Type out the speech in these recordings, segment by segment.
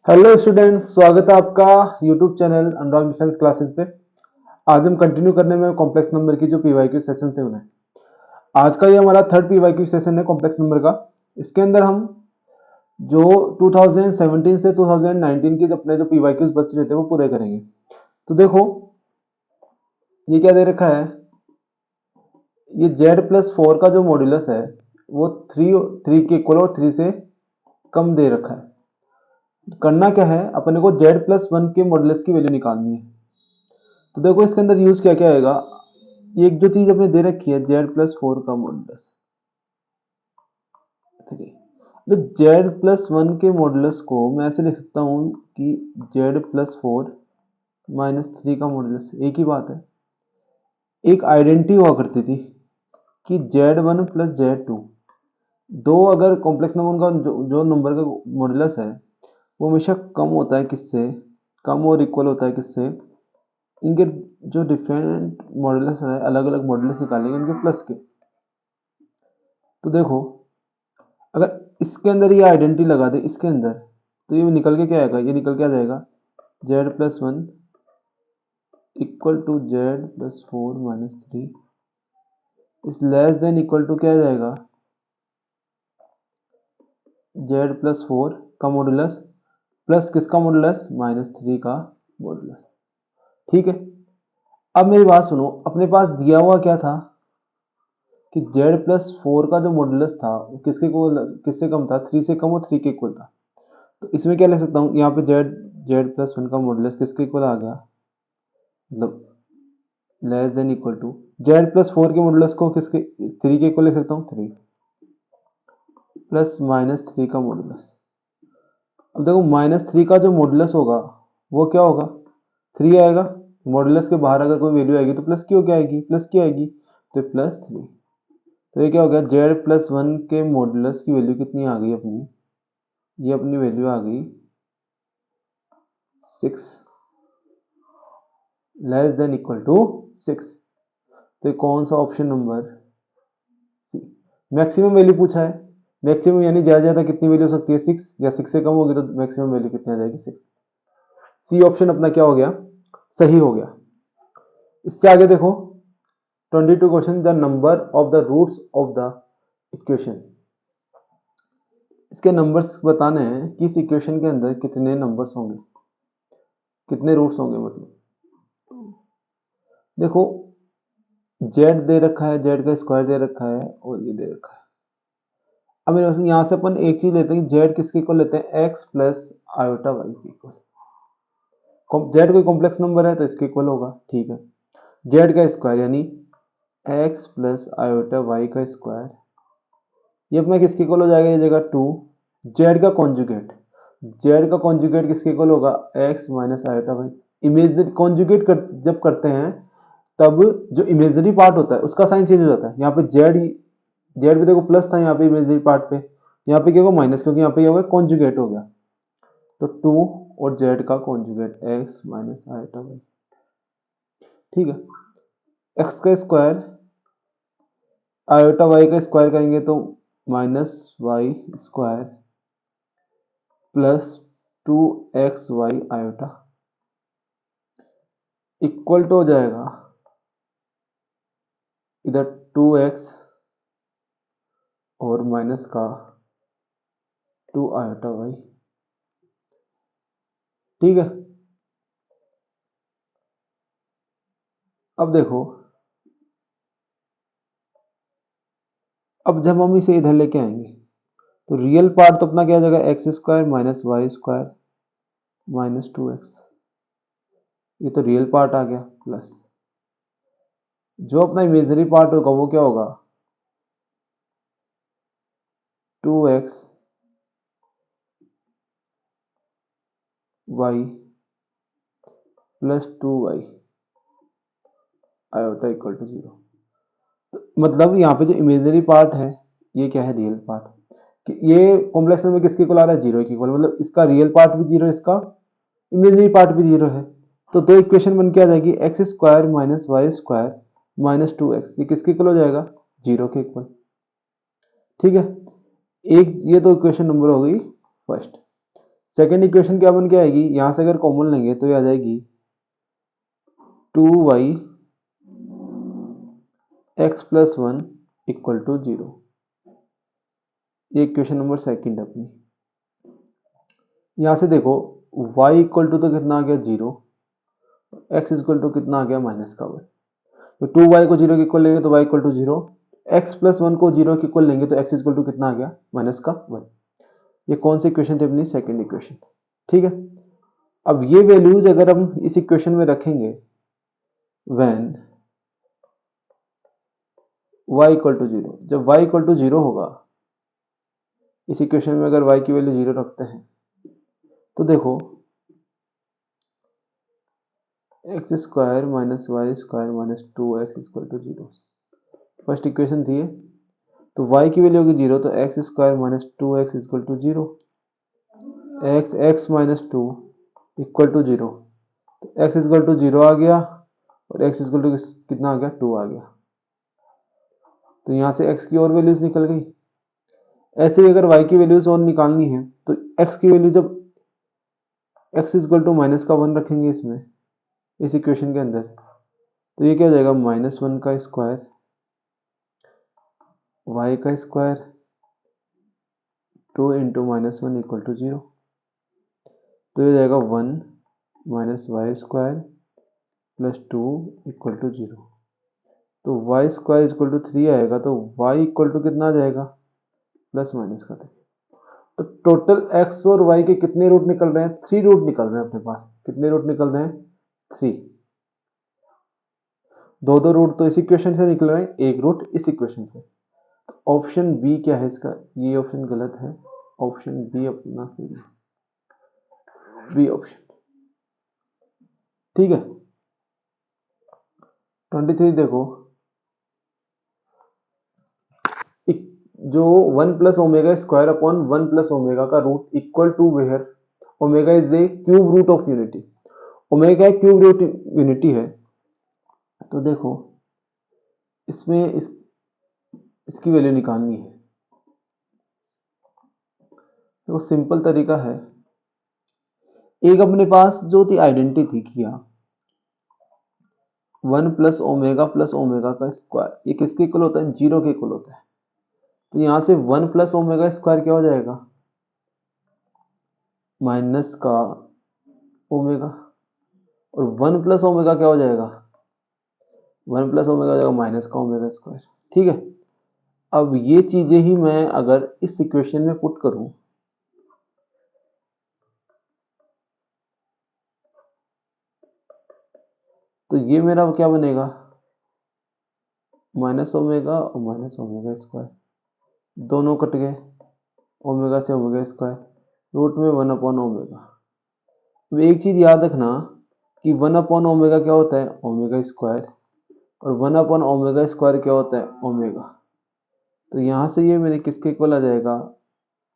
Hello students, स्वागत है आपका यूट्यूब चैनल अनुराग डिफेंस क्लासेस पे। आज हम कंटिन्यू करने में कॉम्प्लेक्स नंबर की जो पीवाईक्यू सेशन थे उन्हें। आज का ये हमारा थर्ड पीवाईक्यू सेशन है कॉम्प्लेक्स नंबर का। इसके अंदर हम जो 2017 से 2019 के अपने जो पीवाईक्यूज बच रहे थे वो पूरे करेंगे। तो देखो, ये क्या दे रखा है, ये Z+4 का जो मॉड्यूलस है वो थ्री के इक्वल और 3 से कम दे रखा है। करना क्या है, अपने को Z+1 के मॉड्यूलस की वैल्यू निकालनी है। तो देखो इसके अंदर यूज क्या क्या आएगा। एक जो चीज अपने दे रखी है Z+4 का मॉडुलस, ठीक है। तो Z+1 के मॉडुलस को मैं ऐसे लिख सकता हूं कि Z+4 -3 का मॉडुलस, एक ही बात है। एक आइडेंटिटी हुआ करती थी कि Z1 + Z2, दो अगर कॉम्प्लेक्स नंबर का जो नंबर का मॉडुलस है वो हमेशा कम होता है किससे, कम और इक्वल होता है किससे, इनके जो डिफरेंट मॉडुलस है, अलग अलग मॉडुलस निकालेंगे इनके प्लस के। तो देखो, अगर इसके अंदर ये आइडेंटिटी लगा दे इसके अंदर, तो ये निकल के क्या आएगा, ये निकल के आ जाएगा Z+1 = Z+4 - 3 इस लेस देन इक्वल टू क्या आ जाएगा, Z+4 का मॉडुलस प्लस किसका मॉडुलस, -3 का मॉडुलस। ठीक है। अब मेरी बात सुनो, अपने पास दिया हुआ क्या था कि Z+4 का जो मॉडुलस था वो किससे कम था, 3 से कम और 3 के इक्वल था। तो इसमें क्या लिख सकता हूँ, यहाँ पे Z+1 का मॉडुलस किसके इक्वल आ गया, मतलब less than equal to Z+4 के मॉडुलस को किसके, 3 के इक्वल लिख सकता हूँ, 3 प्लस -3 का मॉडुलस। अब देखो -3 का जो मॉडुलस होगा वो क्या होगा, 3 आएगा। मॉडुलस के बाहर अगर कोई वैल्यू आएगी तो प्लस की होगी, आएगी प्लस की आएगी, तो +3। तो ये क्या हो गया, Z+1 के मॉडुलस की वैल्यू कितनी आ गई अपनी, ये अपनी वैल्यू आ गई 6, लेस देन इक्वल टू 6। तो कौन सा ऑप्शन नंबर, मैक्सिमम वैल्यू पूछा है। मैक्सिमम यानी ज्यादा ज्यादा कितनी वैल्यू हो सकती है, 6, या 6 से कम होगी तो मैक्सिमम वैल्यू कितनी आ जाएगी, 6। सी ऑप्शन अपना क्या हो गया, सही हो गया। इससे आगे देखो 22 question, the number of the roots of the equation. इसके नंबर्स बताने हैं कि इस इक्वेशन के अंदर कितने नंबर्स होंगे, कितने रूट्स होंगे। मतलब देखो, जेड दे रखा है, जेड का स्क्वायर दे रखा है और ये दे रखा है। अब मेरे पास यहाँ से अपन एक चीज लेते हैं, जेड किसके इक्वल लेते हैं, x प्लस आयोटा वाई के इक्वल। जेड कोई कॉम्प्लेक्स नंबर है तो इसके इक्वल होगा, ठीक है। जेड का स्क्वायर यानी x प्लस आयोटा वाई का स्क्वायर, ये अपना किसके इक्वल हो जाएगा, ये जगह 2। जेड का कॉन्जुगेट, जेड का कॉन्जुगेट किसके इक्वल होगा, x minus iota Y. Imaginary conjugate जब करते हैं तब जो इमेजनरी पार्ट होता है उसका साइन चेंज हो जाता है। यहाँ पे जेड, जेड पे देखो प्लस था, यहाँ पे इमेजनरी पार्ट पे, यहाँ पे क्या होगा माइनस, क्योंकि यहाँ पे क्या होगा कॉन्जुगेट हो गया। तो 2 और जेड का conjugate x minus iota Y, ठीक है। x का स्क्वायर आयोटा वाई का स्क्वायर करेंगे तो -y square plus 2xy iota equal to हो जाएगा इधर 2x और माइनस का 2 आयोटा वाई, ठीक है। अब देखो, अब जब हम इसे इधर लेके आएंगे तो रियल पार्ट तो अपना क्या आ जाएगा, X square minus Y square minus 2x, ये तो रियल पार्ट आ गया। प्लस जो अपना इमेजनरी पार्ट होगा वो क्या होगा, 2x Y plus 2y iota equal to 0। मतलब यहाँ पे जो इमेजनरी पार्ट है ये क्या है, रियल पार्ट। कि ये कॉम्प्लेक्स नंबर किसके इक्वल आ रहा है, 0 के इक्वल, मतलब इसका रियल पार्ट भी 0, इसका इमेजनरी पार्ट भी 0 है। तो दो इक्वेशन बन के आ जाएगी, X square minus Y square minus 2x, ये किसके इक्वल हो जाएगा, 0 के इक्वल, ठीक है। एक ये तो इक्वेशन नंबर हो गई फर्स्ट। सेकेंड इक्वेशन क्या बन के आएगी, यहाँ से अगर कॉमन लेंगे तो ये आ जाएगी 2y x plus 1 equal to 0। ये इक्वेशन नंबर सेकेंड है अपनी। यहाँ से देखो y इक्वल टू तो कितना आ गया 0, x इक्वल टू कितना आ गया -1। तो 2y को 0 के इक्वल लेंगे तो y equal to 0, x plus 1 को 0 के इक्वल लेंगे तो x इक्वल टू कितना आ गया -1। ये कौन सी इक्वेशन थी अपनी, सेकेंड इक्वेशन। ठीक है, अब ये वैल्यूज अगर हम इस इक्वेशन में रखेंगे व्हेन y इक्वल टू 0, जब y इक्वल टू 0 होगा, इस इक्वेशन में अगर y की वैल्यू 0 रखते हैं तो देखो X square minus Y square minus 2x equal to 0, first equation थी ये। तो y की वैल्यू होगी 0, तो X square minus 2x equal to 0, X minus 2 equal to 0, तो x इक्वल टू 0 आ गया और x इक्वल टू कितना आ गया 2 आ गया। तो यहाँ से x की और वैल्यूज निकल गई। ऐसे ही अगर y की वैल्यूज और निकालनी है तो x की वैल्यू जब x इक्वल टू -1 रखेंगे इसमें, इस इक्वेशन के अंदर, तो ये क्या हो जाएगा -1 का स्क्वायर y का स्क्वायर 2 इंटू -1 इक्वल टू 0, तो ये हो जाएगा 1 minus Y square plus 2 equal to 0। तो वाई स्क्वायर इक्वल टू 3 आएगा, तो y इक्वल टू कितना आ जाएगा प्लस माइनस का 3। तो टोटल x और y के कितने रूट निकल रहे हैं, 3 रूट निकल रहे हैं अपने पास। कितने रूट निकल रहे हैं, 3। दो रूट तो इस इक्वेशन से निकल रहे हैं, एक रूट इस इक्वेशन से। तो ऑप्शन बी क्या है इसका, ये ऑप्शन गलत है, ऑप्शन बी अपना सही है, बी ऑप्शन। ठीक है, 23 देखो, जो 1 plus omega square upon 1 plus omega का root equal to where omega is a cube root of unity. Omega cube root unity है, तो देखो इसमें इसकी वैल्यू निकालनी है। देखो सिंपल तरीका है, एक अपने पास जो थी आइडेंटिटी किया 1 प्लस ओमेगा का स्क्वायर, ये किसके इक्वल होता है, 0 के इक्वल होता है। तो यहां से 1 प्लस ओमेगा स्क्वायर क्या हो जाएगा, माइनस का ओमेगा, और 1 प्लस ओमेगा क्या हो जाएगा, 1 प्लस ओमेगा हो जाएगा माइनस का ओमेगा स्क्वायर। ठीक है, अब ये चीजें ही मैं अगर इस इक्वेशन में पुट करूं, तो ये मेरा क्या बनेगा, माइनस ओमेगा और माइनस ओमेगा स्क्वायर, दोनों कट गए, ओमेगा से ओमेगा स्क्वायर, रूट में 1 अपॉन ओमेगा। अब एक चीज याद रखना कि 1 अपॉन ओमेगा क्या होता है, ओमेगा स्क्वायर, और 1 अपॉन ओमेगा स्क्वायर क्या होता है, ओमेगा। तो यहां से ये मेरे किसके इक्वल आ जाएगा,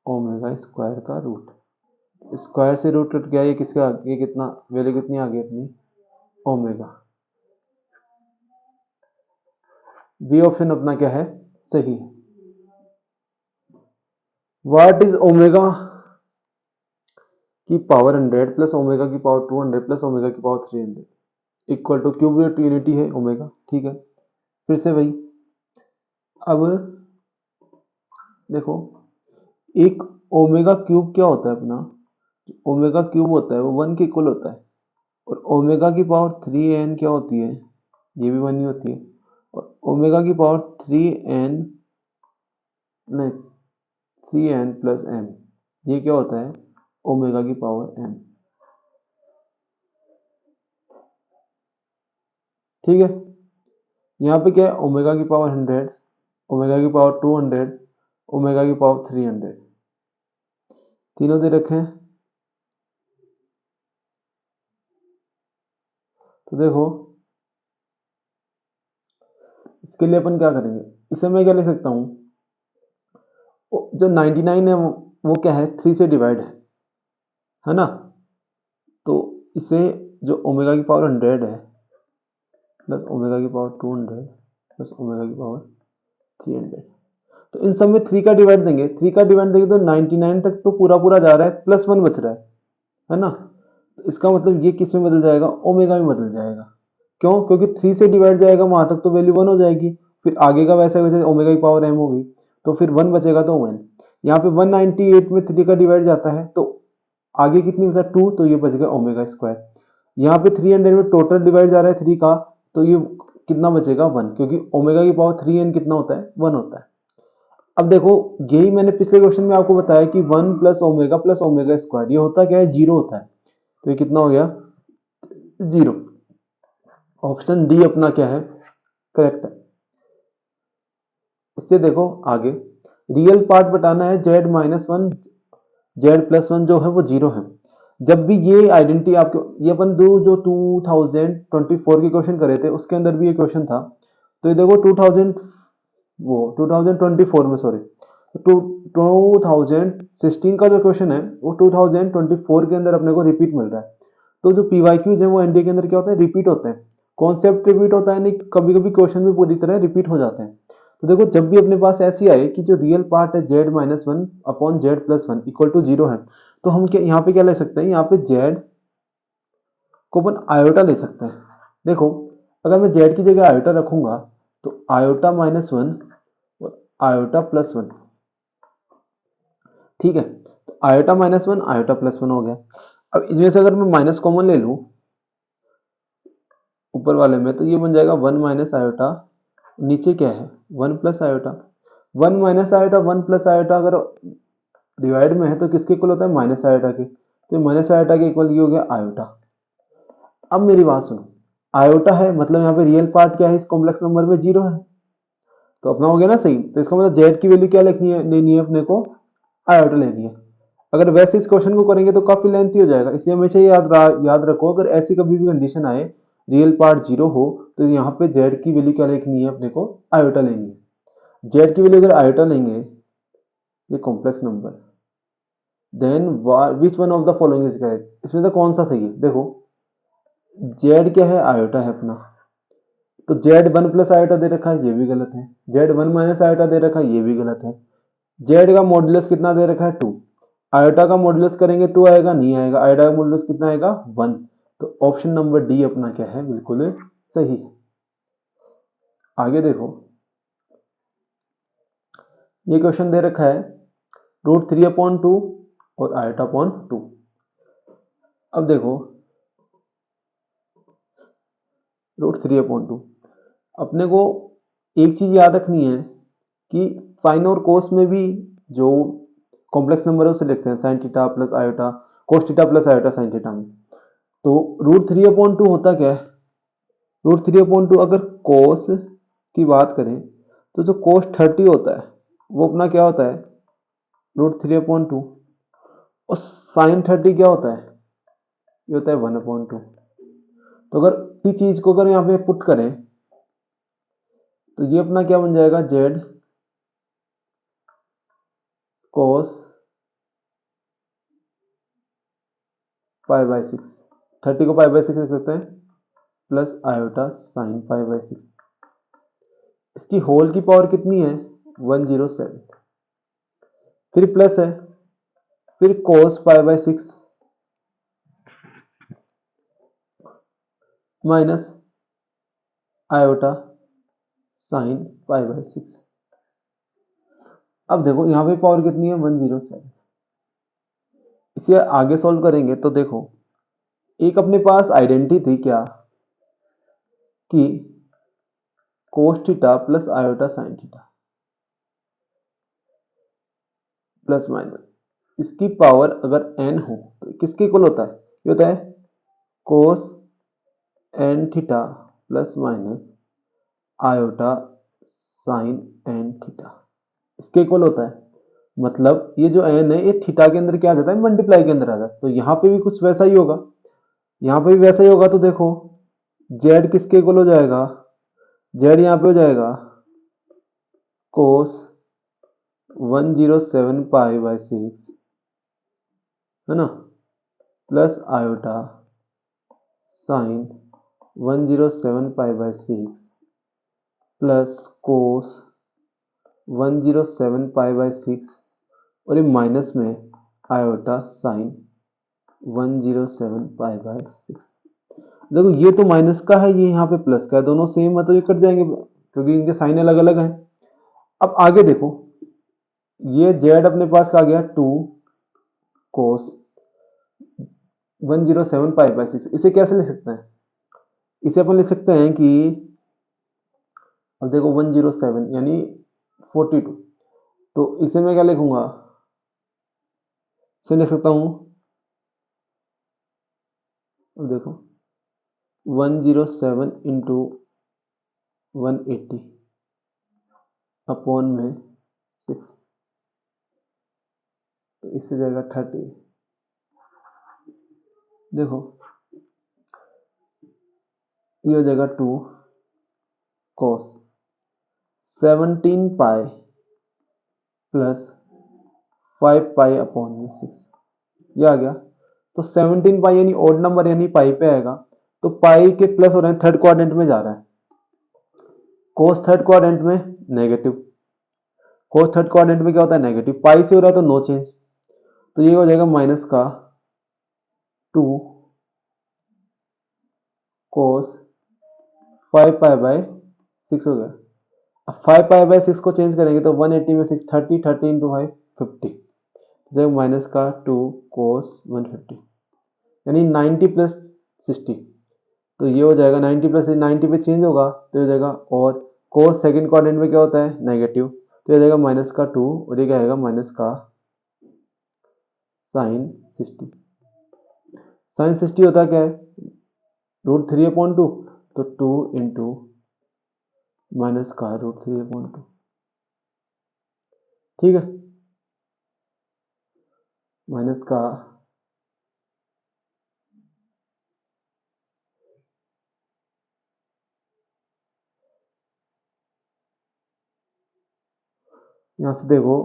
ओमेगा स्क्वायर का रूट। स्क्वायर से रूट कट गया, ये किसका आगे कितना वैल्यू कितनी आ गई अपनी, ओमेगा। बी ऑप्शन अपना क्या है, सही है। व्हाट इज ओमेगा की पावर 100 प्लस ओमेगा की पावर 200 प्लस ओमेगा की power 300 equal to cube root unity है ओमेगा। ठीक है, फिर से वही, अब देखो एक ओमेगा क्यूब क्या होता है अपना, ओमेगा क्यूब होता है वो 1 के इक्वल होता है, और ओमेगा की पावर 3n क्या होती है, ये भी 1 ही होती है, और ओमेगा की पावर 3n नहीं 3n प्लस m, ये क्या होता है, ओमेगा की पावर m। ठीक है, यहाँ पे क्या है, ओमेगा की पावर 100, ओमेगा की पावर 200, ओमेगा की पावर 300, तीनों दे रखे हैं। तो देखो इसके लिए अपन क्या करेंगे, इसे मैं क्या लिख सकता हूँ, जो 99 है वो क्या है, 3 से डिवाइड है ना। तो इसे जो ओमेगा की पावर 100 है प्लस ओमेगा की पावर 200 प्लस ओमेगा की पावर 300, तो इन सब में 3 का डिवाइड देंगे, 3 का डिवाइड देंगे तो 99 तक तो पूरा पूरा जा रहा है, प्लस 1 बच रहा है, है ना। तो इसका मतलब ये किस में बदल जाएगा, ओमेगा में बदल जाएगा। क्यों, क्योंकि 3 से डिवाइड जाएगा वहां तक तो वैल्यू 1 हो जाएगी, फिर आगे का वैसे वैसे ओमेगा की पावर m होगी, तो फिर 1 बचेगा तो 1। यहाँ पे 198 में 3 का डिवाइड जाता है तो आगे कितनी बचा 2, तो ये बच गया ओमेगा स्क्वायर। यहाँ पे 300 में टोटल डिवाइड जा रहा है 3 का, तो ये कितना बचेगा 1, क्योंकि ओमेगा की पावर 3n कितना होता है 1 होता है। अब देखो यही मैंने पिछले क्वेश्चन में आपको बताया कि 1 प्लस ओमेगा स्क्वायर ये होता क्या है, जीरो होता है। तो ये कितना हो गया, जीरो। ऑप्शन डी अपना क्या है, करेक्ट है। इससे देखो आगे रियल पार्ट बताना है, z-1 z+1 जो है वो जीरो है। जब भी ये आइडेंटिटी आपके, ये अपन दो जो 2024 के क्वेश्चन करे थे उसके अंदर भी ये क्वेश्चन था। तो ये देखो 2000 वो 2024 में सॉरी, तो 2016 का जो क्वेश्चन है वो 2024 के अंदर अपने को रिपीट मिल रहा है। तो जो पीवाईक्यूज है वो एनडीए के अंदर क्या होता है, रिपीट होते हैं। कॉन्सेप्ट रिपीट होता है नहीं, कभी कभी क्वेश्चन भी पूरी तरह रिपीट हो जाते हैं। तो देखो जब भी अपने पास ऐसी आए कि जो रियल पार्ट है z-1 upon z+1 equal to zero है, तो हम क्या यहाँ पे क्या ले सकते हैं, यहाँ पे z को अपन आयोटा ले सकते हैं। देखो अगर मैं z की जगह आयोटा रखूंगा तो आयोटा -1 और आयोटा +1, ठीक है। तो आयोटा -1 आयोटा +1 हो गया। अब इसमें से अगर मैं माइनस कॉमन ले लूं ऊपर वाले में, तो ये बन जाएगा 1 माइनस आयोटा, नीचे क्या है 1 plus iota. 1 minus iota 1 plus iota अगर डिवाइड में है तो किसके इक्वल होता है, माइनस आयोटा के। तो माइनस आयोटा के इक्वल ये हो गया आयोटा। अब मेरी बात सुनो, आयोटा है मतलब यहाँ पे रियल पार्ट क्या है इस कॉम्प्लेक्स नंबर में, जीरो है। तो अपना हो गया ना सही। तो इसका मतलब जेड की वैल्यू क्या लिखनी है, लेनी है अपने को, आयोटा लेनी है। अगर वैसे इस क्वेश्चन को करेंगे तो काफी लेंथी हो जाएगा, इसलिए हमेशा याद रखो अगर ऐसी कभी भी कंडीशन आए रियल पार्ट जीरो हो तो यहाँ पे जेड की वैल्यू क्या लिखनी है अपने को, आयोटा लेनी है। जेड की वैल्यू अगर आयोटा लेंगे ये complex number, then which one of the following is correct, इसमें से कौन सा सही है। देखो जेड क्या है, आयोटा है अपना, तो z1 प्लस आयोटा दे रखा है ये भी गलत है, z1 माइनस आयोटा दे रखा है ये भी गलत है। z का मॉडुलस कितना दे रखा है 2, आयोटा का मॉडुलस करेंगे 2 आएगा, नहीं आएगा, आयोटा का मॉडुलस कितना आएगा 1। तो ऑप्शन नंबर डी अपना क्या है, बिल्कुल सही है। आगे देखो ये क्वेश्चन दे रखा है √3/2 और आयोटा/2। अब देखो √3/2 अपने को एक चीज याद रखनी है कि साइन और कोस में भी जो कॉम्प्लेक्स नंबर है उसे लिखते हैं साइन थीटा प्लस आयोटा, कोस theta plus iota sine theta में। तो √3/2 होता क्या है, √3/2 अगर कोस की बात करें तो जो कोस 30 होता है वो अपना क्या होता है √3/2, और साइन 30 क्या होता है, ये होता है 1/2। तो अगर इसी चीज को अगर यहाँ पे पुट करें तो ये अपना क्या बन जाएगा, जेड कोस π/6, 30 को π/6 लिख सकते हैं, प्लस आयोटा साइन π/6। इसकी होल की पावर कितनी है 107, फिर प्लस है, फिर कोस π/6 माइनस आयोटा साइन π/6। अब देखो यहाँ पे पावर कितनी है 107। इसे आगे सॉल्व करेंगे तो देखो एक अपने पास आइडेंटिटी थी क्या कि कोस theta plus iota sine theta plus minus इसकी पावर अगर n हो तो किसके इक्वल होता है, ये होता है कोस n theta plus minus iota sine n theta, इसके इक्वल होता है। मतलब ये जो n है ये थीटा के अंदर क्या आ जाता है, मल्टीप्लाई के अंदर आ जाता है। तो यहाँ पे भी कुछ वैसा ही होगा, यहाँ पे भी वैसा ही होगा। तो देखो z किसके इक्वल हो जाएगा, z यहाँ पे हो जाएगा कोस 107 π/6 है ना, plus iota sine 107 π/6 plus cos 107 π/6 और ये माइनस में आयोटा साइन 107 पाई बाय 6। देखो ये तो माइनस का है, ये यहाँ पे प्लस का है, दोनों सेम है तो ये कट जाएंगे क्योंकि इनके साइन अलग अलग हैं। अब आगे देखो, ये z अपने पास आ गया 2 कोस 107 पाई बाय 6। इसे कैसे लिख सकते हैं? इसे अपन लिख सकते हैं कि, अब देखो 107 यानी 42, तो इसे मैं क्या लिखूंगा? इसे लिख सकता हूँ, अब देखो 107 इंटू 180 अपॉन में 6, तो इससे जाएगा 30। देखो ये हो जाएगा 2 cos 17 pi plus 5 pi upon में 6, ये आ गया। तो 17 पाई यानी ओड नंबर यानी पाई पे आएगा, तो पाई के प्लस हो रहे हैं, थर्ड क्वाड्रेंट में जा रहा है। कोस थर्ड क्वाड्रेंट में नेगेटिव, कोस थर्ड क्वाड्रेंट में क्या होता है? नेगेटिव। पाई से हो रहा है तो नो चेंज, तो ये हो जाएगा माइनस का 2 कोस 5 पाई बाय 6 हो गया। अब 5 पाई बाय 6 को चेंज करेंगे तो 180 में 6 30, 30 इंटू 5 50, जब माइनस का 2 कोस 150 यानी 90 प्लस 60, तो ये हो जाएगा 90 प्लस 90 पे चेंज होगा तो हो जाएगा, और कोस सेकंड क्वाड्रेंट में क्या होता है? नेगेटिव, तो ये जाएगा माइनस का 2 और ये क्या आएगा? माइनस का साइन 60। साइन 60 होता क्या है? √3/2, तो 2 इंटू माइनस का √3/2, ठीक है, माइनस का यहां से देखो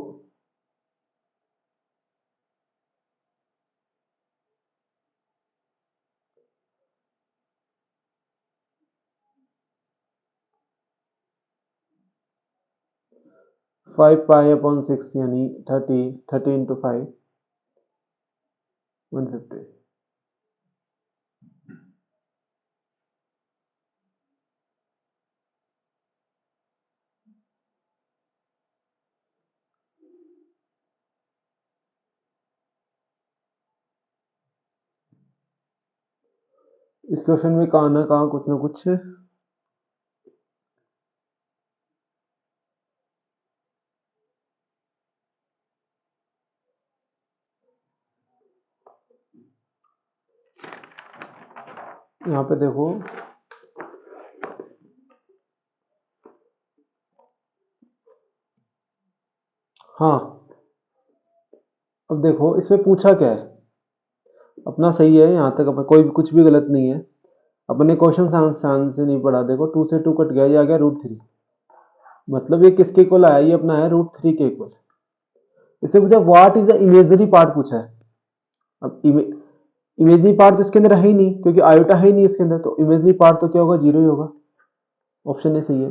5 पाई अपॉन 6 यानी 30, 30 इंटू 5 150। इस क्वेश्चन में कहाँ ना कहाँ कुछ ना कुछ यहाँ पे देखो, हाँ अब देखो इसमें पूछा क्या है, अपना सही है यहाँ तक, अपन कोई भी कुछ भी गलत नहीं है। अपने क्वेश्चन आसान से नहीं पढ़ा। देखो 2 से 2 कट गया, ये आ गया √3, मतलब ये किसके इक्वल आया? ये अपना है √3 के इक्वल। इससे पूछा what is the imagery part पूछा है। अब इमेजरी पार्ट तो इसके अंदर है ही नहीं क्योंकि आयोटा है ही नहीं इसके अंदर, तो इमेजरी पार्ट तो क्या होगा? 0 ही होगा। ऑप्शन ए सही है।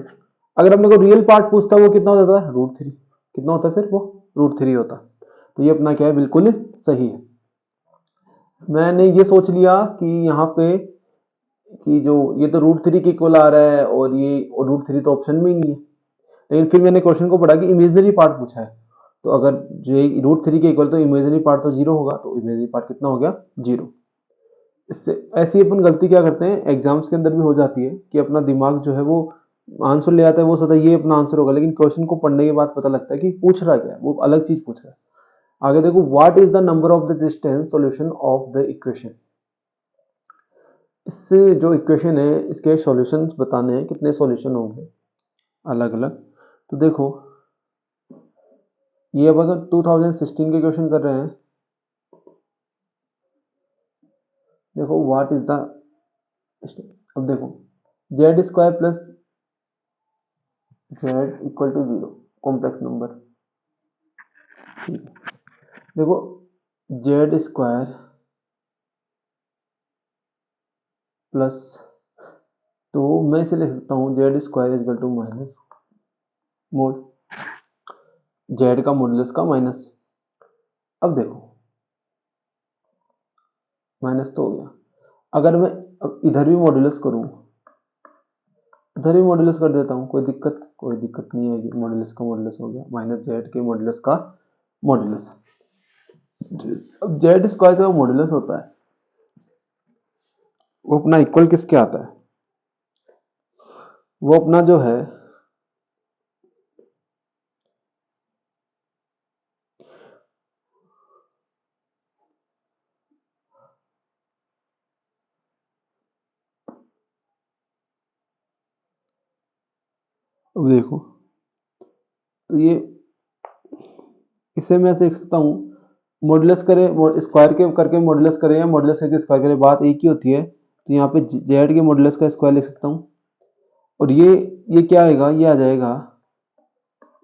अगर अपने को रियल पार्ट पूछता वो कितना होता है? √3। कितना होता है फिर? वो √3 होता। तो ये अपना क्या है? बिल्कुल सही है। मैंने ये सोच लिया कि यहाँ पे कि जो ये तो √3 के इक्वल आ रहा है और ये √3 तो ऑप्शन में ही नहीं है, लेकिन फिर मैंने क्वेश्चन को पढ़ा कि इमेजनरी पार्ट पूछा है, तो अगर जो √3 के इक्वल तो इमेजनरी पार्ट तो 0 होगा, तो इमेजनरी पार्ट कितना हो गया? 0। इससे ऐसी अपन गलती क्या करते हैं एग्जाम्स के अंदर भी हो जाती है कि अपना दिमाग जो है वो आंसर ले आता है, वो सोचता है ये अपना आंसर होगा, लेकिन क्वेश्चन को पढ़ने के बाद पता लगता है कि पूछ रहा क्या है, वो अलग चीज पूछ रहा है। आगे देखो, what is the number of the distance solution of the equation. इससे जो इक्वेशन है इसके सॉल्यूशंस बताने हैं, कितने सॉल्यूशन होंगे अलग अलग। तो देखो ये अब अगर 2016 के क्वेश्चन कर रहे हैं, देखो व्हाट इज द, अब देखो z² plus z equal to 0 complex number, ठीक है। देखो z² प्लस, तो मैं इसे लिख सकता हूँ z² equal to minus mod z का मॉडुलस का माइनस। अब देखो माइनस तो हो गया। अगर मैं अब इधर भी मॉड्यूलस करूँ, इधर भी मॉड्यूलस कर देता हूँ, कोई दिक्कत नहीं आएगी। मॉड्यूलस का मॉड्यूलस हो गया माइनस जेड के मॉड्यूलस का मॉड्यूलस। अब जेड स्क्वायर का मॉड्यूलस होता है वो अपना इक्वल किसके आता है, वो अपना जो है अब देखो, तो ये इसे मैं देख सकता हूँ मॉड्यूलस करे स्क्वायर के करके मॉड्यूलस करे या मॉड्यूलस करके स्क्वायर करे, बात एक ही होती है। तो यहाँ पे जेड के मॉड्यूलस का स्क्वायर लिख सकता हूँ और ये क्या आएगा, ये आ जाएगा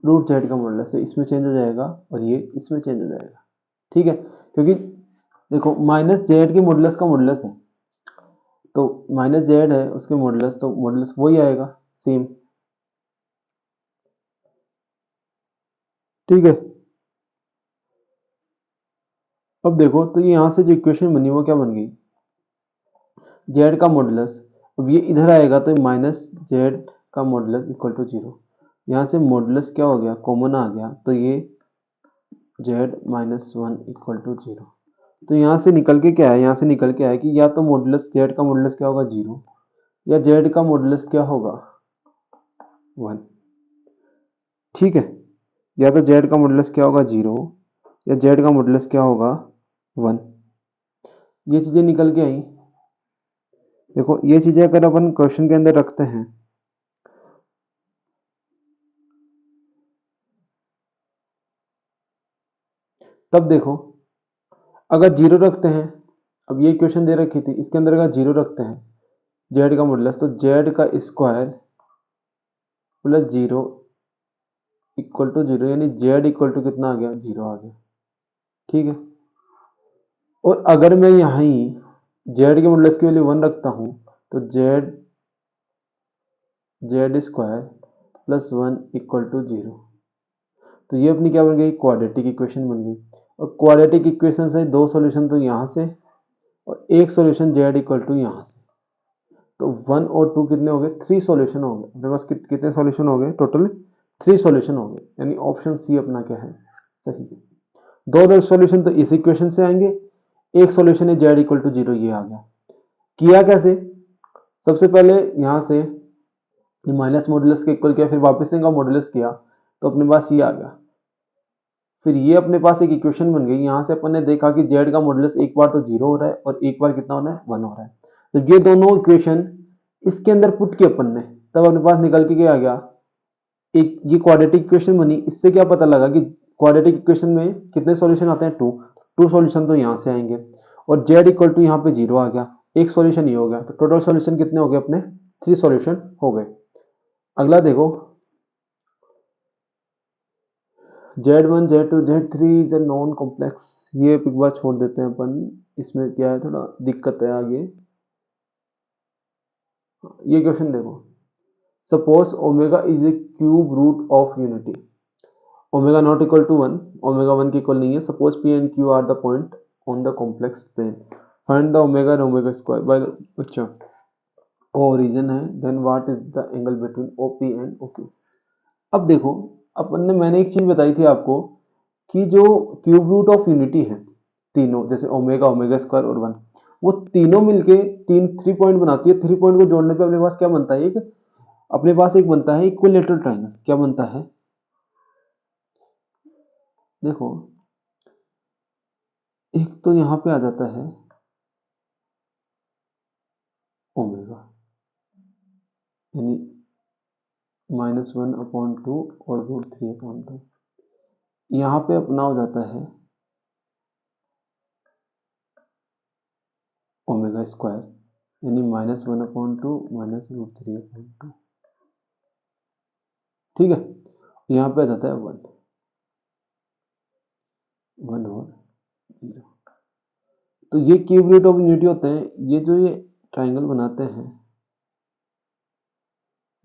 रूट जेड का मॉड्यूलस है, इसमें चेंज हो जाएगा और ये इसमें चेंज हो जाएगा। ठीक है, क्योंकि देखो माइनस जेड के मॉड्यूलस का मॉड्यूलस है, तो माइनस जेड है उसके मॉड्यूलस, तो मॉड्यूलस वही आएगा सेम। ठीक है, अब देखो तो यहाँ से जो इक्वेशन बनी वो क्या बन गई, जेड का मॉड्यूलस। अब ये इधर आएगा तो माइनस जेड का मॉड्यूलस इक्वल टू 0। यहाँ से मॉड्यूलस क्या हो गया, कॉमन आ गया, तो ये जेड माइनस 1 इक्वल टू 0। तो यहाँ से निकल के क्या है, यहाँ से निकल के आया कि या तो मॉड्यूलस जेड का मॉड्यूलस क्या होगा 0, या जेड का मॉड्यूलस क्या होगा 1। ठीक है, या तो जेड का मॉड्यूलस क्या होगा 0 या जेड का मॉड्यूलस क्या होगा 1। ये चीजें निकल के आई। देखो ये चीजें अगर अपन क्वेश्चन के अंदर रखते हैं, तब देखो अगर 0 रखते हैं, अब ये इक्वेशन दे रखी थी, इसके अंदर अगर 0 रखते हैं जेड का मॉड्यूलस, तो जेड का स्क्वायर प्लस 0 इक्वल टू 0, यानी जेड इक्वल टू कितना आ गया, 0 आ गया। ठीक है, और अगर मैं यहाँ ही जेड के मॉड्यूलस की वैल्यू 1 रखता हूँ, तो Z square plus 1 equal to 0। तो ये अपनी क्या बन गई, क्वाड्रेटिक इक्वेशन बन गई। और क्वाड्रेटिक इक्वेशन से दो सॉल्यूशन तो यहाँ से और एक सॉल्यूशन जेड इक्वल टू यहाँ से, तो 1 और 2 कितने हो गए, 3 सॉल्यूशन हो गए अपने पास। कितने सॉल्यूशन हो गए टोटल, 3 सॉल्यूशन हो गए, यानी ऑप्शन सी अपना क्या है, सही है। दो सॉल्यूशन तो इस इक्वेशन से आएंगे, एक सॉल्यूशन है जेड इक्वल टू 0, ये आ गया। किया कैसे, सबसे पहले यहाँ से माइनस मॉड्यूलस के इक्वल किया, फिर वापस से मॉड्यूलस किया, तो अपने पास ये आ गया। फिर ये अपने पास एक इक्वेशन बन गई। यहाँ से अपन ने देखा कि जेड का मॉड्यूलस एक बार तो 0 हो रहा है और एक बार कितना हो रहा है, 1 हो रहा है। तो ये दोनों इक्वेशन इसके अंदर पुट की अपन ने, तब अपने पास निकल के क्या आ गया, एक ये क्वाड्रेटिक इक्वेशन बनी। इससे क्या पता लगा कि क्वाड्रेटिक इक्वेशन में कितने सॉल्यूशन आते हैं, 2 सॉल्यूशन तो यहाँ से आएंगे, और जेड इक्वल टू यहाँ पे 0 आ गया, एक सॉल्यूशन ये हो गया, तो टोटल सॉल्यूशन कितने हो गए अपने, 3 सॉल्यूशन हो गए। अगला देखो, Z1 Z2 Z3 is a non complex, ये एक बार छोड़ देते हैं अपन, इसमें क्या है थोड़ा दिक्कत है आगे। ये क्वेश्चन देखो, suppose omega is a cube root of unity, omega not equal to 1, omega 1 के इक्वल नहीं है। Suppose P and Q are the point on the complex plane, find the omega and omega square by the, अच्छा O region है, then what is the angle between OP and OQ। अब देखो अपन ने, मैंने एक चीज बताई थी आपको कि जो क्यूब रूट ऑफ यूनिटी है तीनों, जैसे ओमेगा ओमेगा स्क्वायर और 1, वो तीनों मिलके 3 पॉइंट बनाती है। 3 पॉइंट को जोड़ने पे अपने पास क्या बनता है, एक अपने पास एक बनता है इक्विलेटरल ट्रायंगल। क्या बनता है, देखो एक तो यहाँ पे आ जाता है ओमेगा, यानी -1/2 और √3/2। यहाँ पे अपना हो जाता है ओमेगा स्क्वायर, यानी -1/2 -√3/2। ठीक है, यहाँ पे आ जाता है 1 और 0। तो ये क्यूब रूट ऑफ यूनिटी होते हैं। ये जो ये ट्राइंगल बनाते हैं,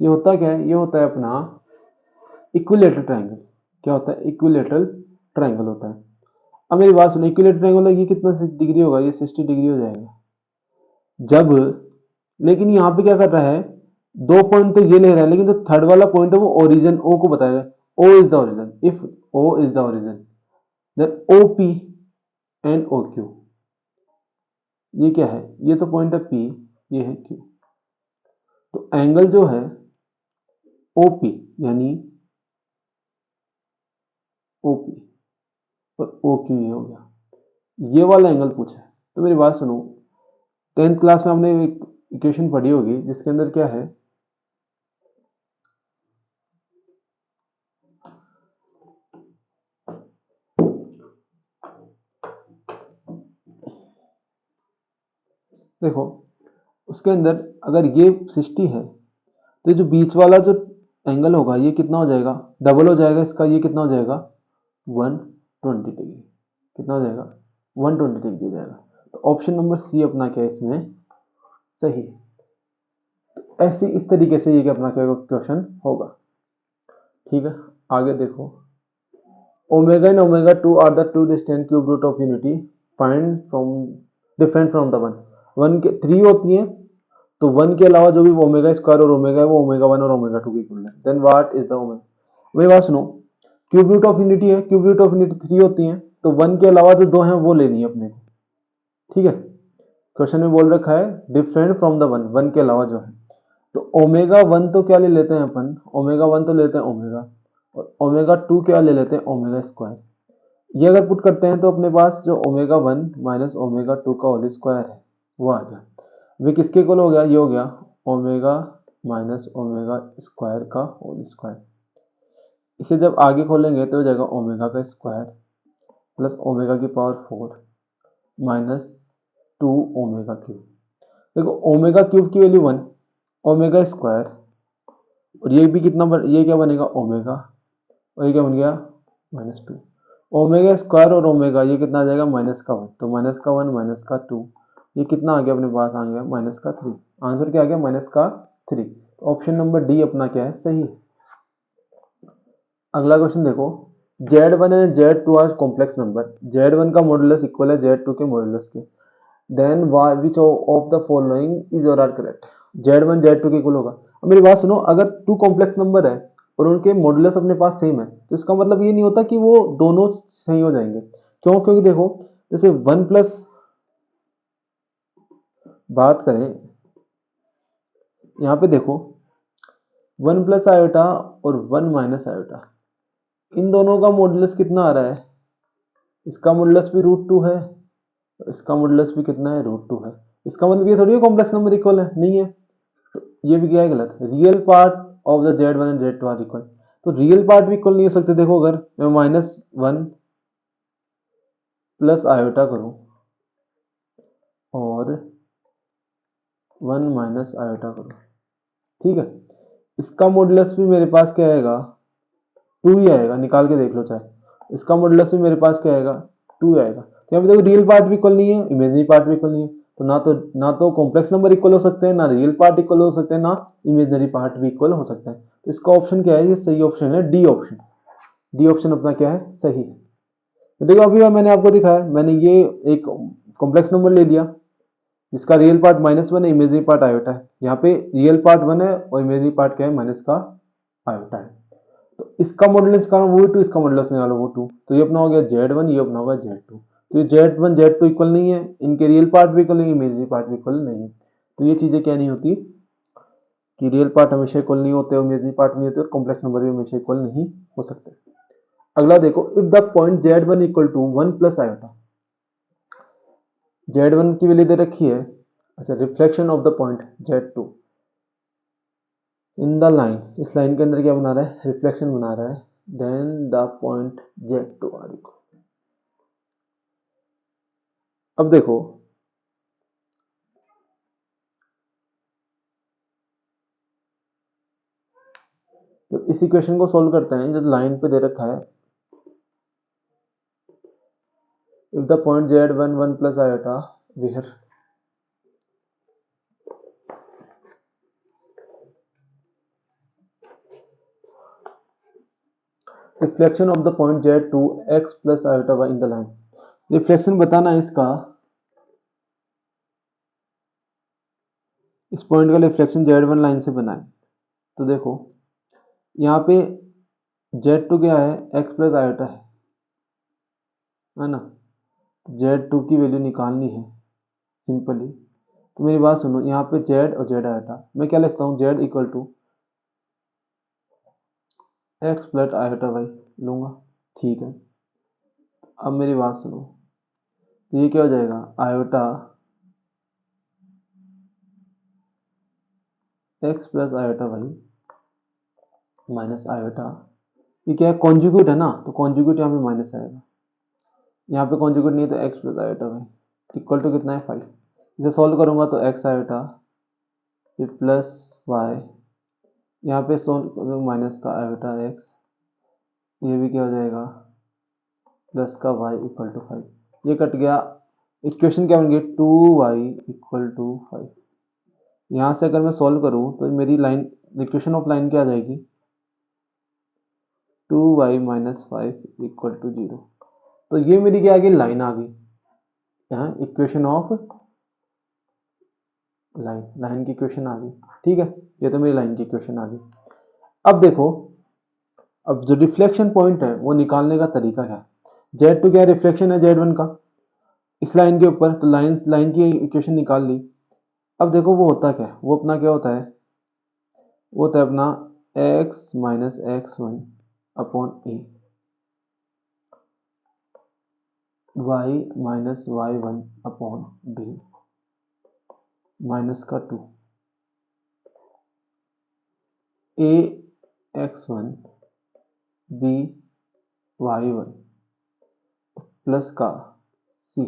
ये होता क्या है, ये होता है अपना इक्विलेटरल ट्राइंगल। क्या होता है, इक्विलेटरल ट्राइंगल होता है। अब मेरी बात सुनो, इक्विलेटरल ट्रायंगल ये कितना 60 डिग्री होगा, ये 60 डिग्री हो जाएगा जब, लेकिन यहाँ पे क्या कर रहा है, 2 पॉइंट तो ये ले रहा है, लेकिन जो थर्ड वाला पॉइंट है वो ओरिजिन ओ को बताएगा, O is the origin, if O is the origin then O P and O Q, ये क्या है, ये तो पॉइंट है पी, ये है क्यू, तो एंगल जो है ओ पी यानी ओ पी और ओ क्यू ये हो गया, ये वाला एंगल पूछा है। तो मेरी बात सुनो, 10th क्लास में हमने एक इक्वेशन पढ़ी होगी जिसके अंदर क्या है, देखो उसके अंदर अगर ये 60 है तो जो बीच वाला जो एंगल होगा ये कितना हो जाएगा, डबल हो जाएगा इसका, ये कितना हो जाएगा 120 डिग्री, कितना हो जाएगा 120 डिग्री हो जाएगा। तो ऑप्शन नंबर सी अपना क्या है इसमें सही है। ऐसे इस तरीके से ये अपना क्या क्वेश्चन होगा। ठीक है, आगे देखो, omega and omega 2 are the two distant cube root of unity, find from different from the one, one के 3 होती हैं, तो वन के अलावा जो भी ओमेगा स्क्वायर और ओमेगा है वो ओमेगा 1 और ओमेगा 2 की इक्वल है, then what is the omega. मेरी बात सुनो, क्यूब रूट ऑफ यूनिटी है, क्यूब रूट ऑफ यूनिटी 3 होती हैं, तो वन के अलावा जो दो हैं वो लेनी है अपने को। ठीक है, क्वेश्चन में बोल रखा है different from the one, one के अलावा जो है, तो ओमेगा 1 तो क्या ले लेते हैं अपन, ओमेगा 1 तो लेते हैं ओमेगा, और ओमेगा 2 क्या ले लेते हैं ओमेगा स्क्वायर। ये अगर पुट करते हैं तो अपने पास जो ओमेगा 1 माइनस ओमेगा 2 का होल स्क्वायर है वो आ गया, वे किसके इक्वल हो गया, ये हो गया ओमेगा माइनस ओमेगा स्क्वायर का होल स्क्वायर। इसे जब आगे खोलेंगे तो हो जाएगा ओमेगा का स्क्वायर प्लस ओमेगा की पावर 4 माइनस 2 ओमेगा क्यूब। देखो ओमेगा क्यूब की वैल्यू 1, ओमेगा स्क्वायर, और ये भी कितना ये क्या बनेगा ओमेगा, और ये क्या बन गया -2, ओमेगा स्क्वायर और ओमेगा ये कितना आ जाएगा -1, तो -1 -2, ये कितना आ गया अपने पास, आ गया -3, आंसर क्या आ गया -3। तो ऑप्शन नंबर डी अपना क्या है सही है। अगला क्वेश्चन देखो, Z1 and Z2 are complex number, Z1 का मॉडुलस इक्वल है Z2 के मॉडुलस के, then which of the following is or are correct, Z1 Z2 के इक्वल होगा। अब मेरी बात सुनो, अगर टू कॉम्प्लेक्स नंबर है और उनके मॉडुलस अपने पास सेम है तो इसका मतलब ये नहीं होता कि वो दोनों सही हो जाएंगे। क्यों, क्योंकि देखो जैसे 1 प्लस, बात करें यहाँ पे देखो 1 प्लस आयोटा और 1 माइनस आयोटा, इन दोनों का मॉडुलस कितना आ रहा है, इसका मॉडुलस भी √2 है, इसका मॉडुलस भी कितना है √2 है। इसका मतलब ये थोड़ी कॉम्प्लेक्स नंबर इक्वल है, नहीं है, तो ये भी क्या है गलत, real part of the Z1 and Z2 are equal, तो रियल पार्ट भी इक्वल नहीं हो सकते। देखो अगर मैं -1 प्लस आयोटा करूं और 1 माइनस आयोटा करूं, ठीक है, इसका मॉडुलस भी मेरे पास क्या आएगा 2 ही आएगा, निकाल के देख लो चाहे, इसका मॉडुलस भी मेरे पास क्या आएगा 2 आएगा। तो यहाँ पे देखो रियल पार्ट भी इक्वल नहीं है, इमेजिनरी पार्ट भी इक्वल नहीं है, तो ना तो कॉम्प्लेक्स नंबर इक्वल हो सकते हैं, ना रियल पार्ट इक्वल हो सकते हैं, ना इमेजिनरी पार्ट भी इक्वल हो सकते हैं। तो इसका ऑप्शन क्या है, ये सही ऑप्शन है डी ऑप्शन, डी ऑप्शन अपना क्या है सही है। तो देखो अभी मैंने आपको दिखाया, मैंने ये एक कॉम्प्लेक्स नंबर ले लिया जिसका रियल पार्ट -1 है, इमेजिनरी पार्ट आयोटा है, यहाँ पे रियल पार्ट 1 है और इमेजिनरी पार्ट क्या है माइनस का आयोटा है, तो इसका मॉडुलस निकालो वो 2, इसका मॉडुलस निकालो वो 2, तो ये अपना हो गया Z1, ये अपना होगा Z2, तो ये Z1 Z2 इक्वल नहीं है, इनके रियल पार्ट भी इक्वल नहीं है, इमेजिनरी पार्ट भी इक्वल नहीं है, तो ये चीजें क्या नहीं होती कि रियल पार्ट हमेशा इक्वल नहीं होते, इमेजिनरी पार्ट नहीं होते, और कॉम्प्लेक्स नंबर भी हमेशा इक्वल नहीं हो सकते। अगला देखो, if the point Z1 equal to 1 plus iota, Z1 की वैल्यू दे रखी है, अच्छा reflection of the point Z2 in the line, इस लाइन के अंदर क्या बना रहा है रिफ्लेक्शन बना रहा है, then the point Z2 are equal. अब देखो जब इस इक्वेशन को सॉल्व करते हैं, जब लाइन पे दे रखा है if the point Z1 1 plus iota where reflection of the point Z2 x plus iota y in the line, reflection बताना है इसका, इस पॉइंट का रिफ्लेक्शन Z1 लाइन से बना है। तो देखो यहाँ पे Z2 क्या है, x प्लस आयोटा है ना। Z2 की वैल्यू निकालनी है सिंपली। तो मेरी बात सुनो, यहाँ पे Z और Z आयोटा, मैं क्या लिखता हूँ, Z equal to X plus iota Y लूंगा, ठीक है। अब मेरी बात सुनो, तो ये क्या हो जाएगा, iota X plus iota Y minus iota, ये क्या है, कॉन्जुगेट है ना, तो कॉन्जुगेट यहाँ पे माइनस आएगा, यहाँ पे कॉन्जुगेट नहीं है तो X plus iota Y equal to कितना है 5। इसे सॉल्व करूंगा तो एक्स आयोटा फिर प्लस वाई, यहाँ पे सॉल्व करूँगा माइनस का आयोटा एक्स, ये भी क्या हो जाएगा प्लस का वाई इक्वल टू 5, ये कट गया। इक्वेशन क्या बन गई, 2y इक्वल टू 5। यहाँ से अगर मैं सॉल्व करूँ तो मेरी लाइन, इक्वेशन ऑफ लाइन क्या आ जाएगी, 2y माइनस 5 इक्वल टू 0। तो ये मेरी क्या आ गई, लाइन आ गई, यहाँ इक्वेशन ऑफ लाइन, लाइन की इक्वेशन आ गई, ठीक है। ये तो मेरी लाइन की इक्वेशन आ गई। अब देखो, अब जो रिफ्लेक्शन पॉइंट है वो निकालने का तरीका क्या है, Z2 क्या रिफ्लेक्शन है Z1 का इस लाइन के ऊपर, तो लाइन की इक्वेशन निकाल ली। अब देखो वो होता क्या है, वो अपना क्या होता है, वो होता है अपना x minus x1 upon A, y minus y1 upon B minus का 2, a x1 b y1 plus का c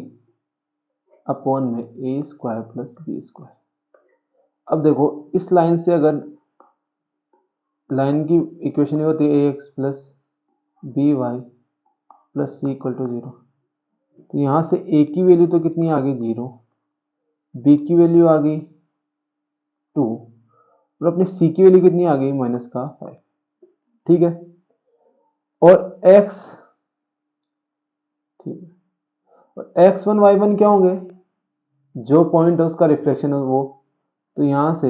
अपॉन में A square plus B square. अब देखो इस लाइन से अगर लाइन की इक्वेशन ये होती है a x plus b y plus C equal to 0, तो यहाँ से ए की वैल्यू तो कितनी आ गई 0, बी की वैल्यू आ गई 2 और अपनी सी की वैल्यू कितनी आ गई माइनस का 5, ठीक है। और x, ठीक है, और x1 y1 क्या होंगे, जो पॉइंट है उसका रिफ्लेक्शन है वो, तो यहाँ से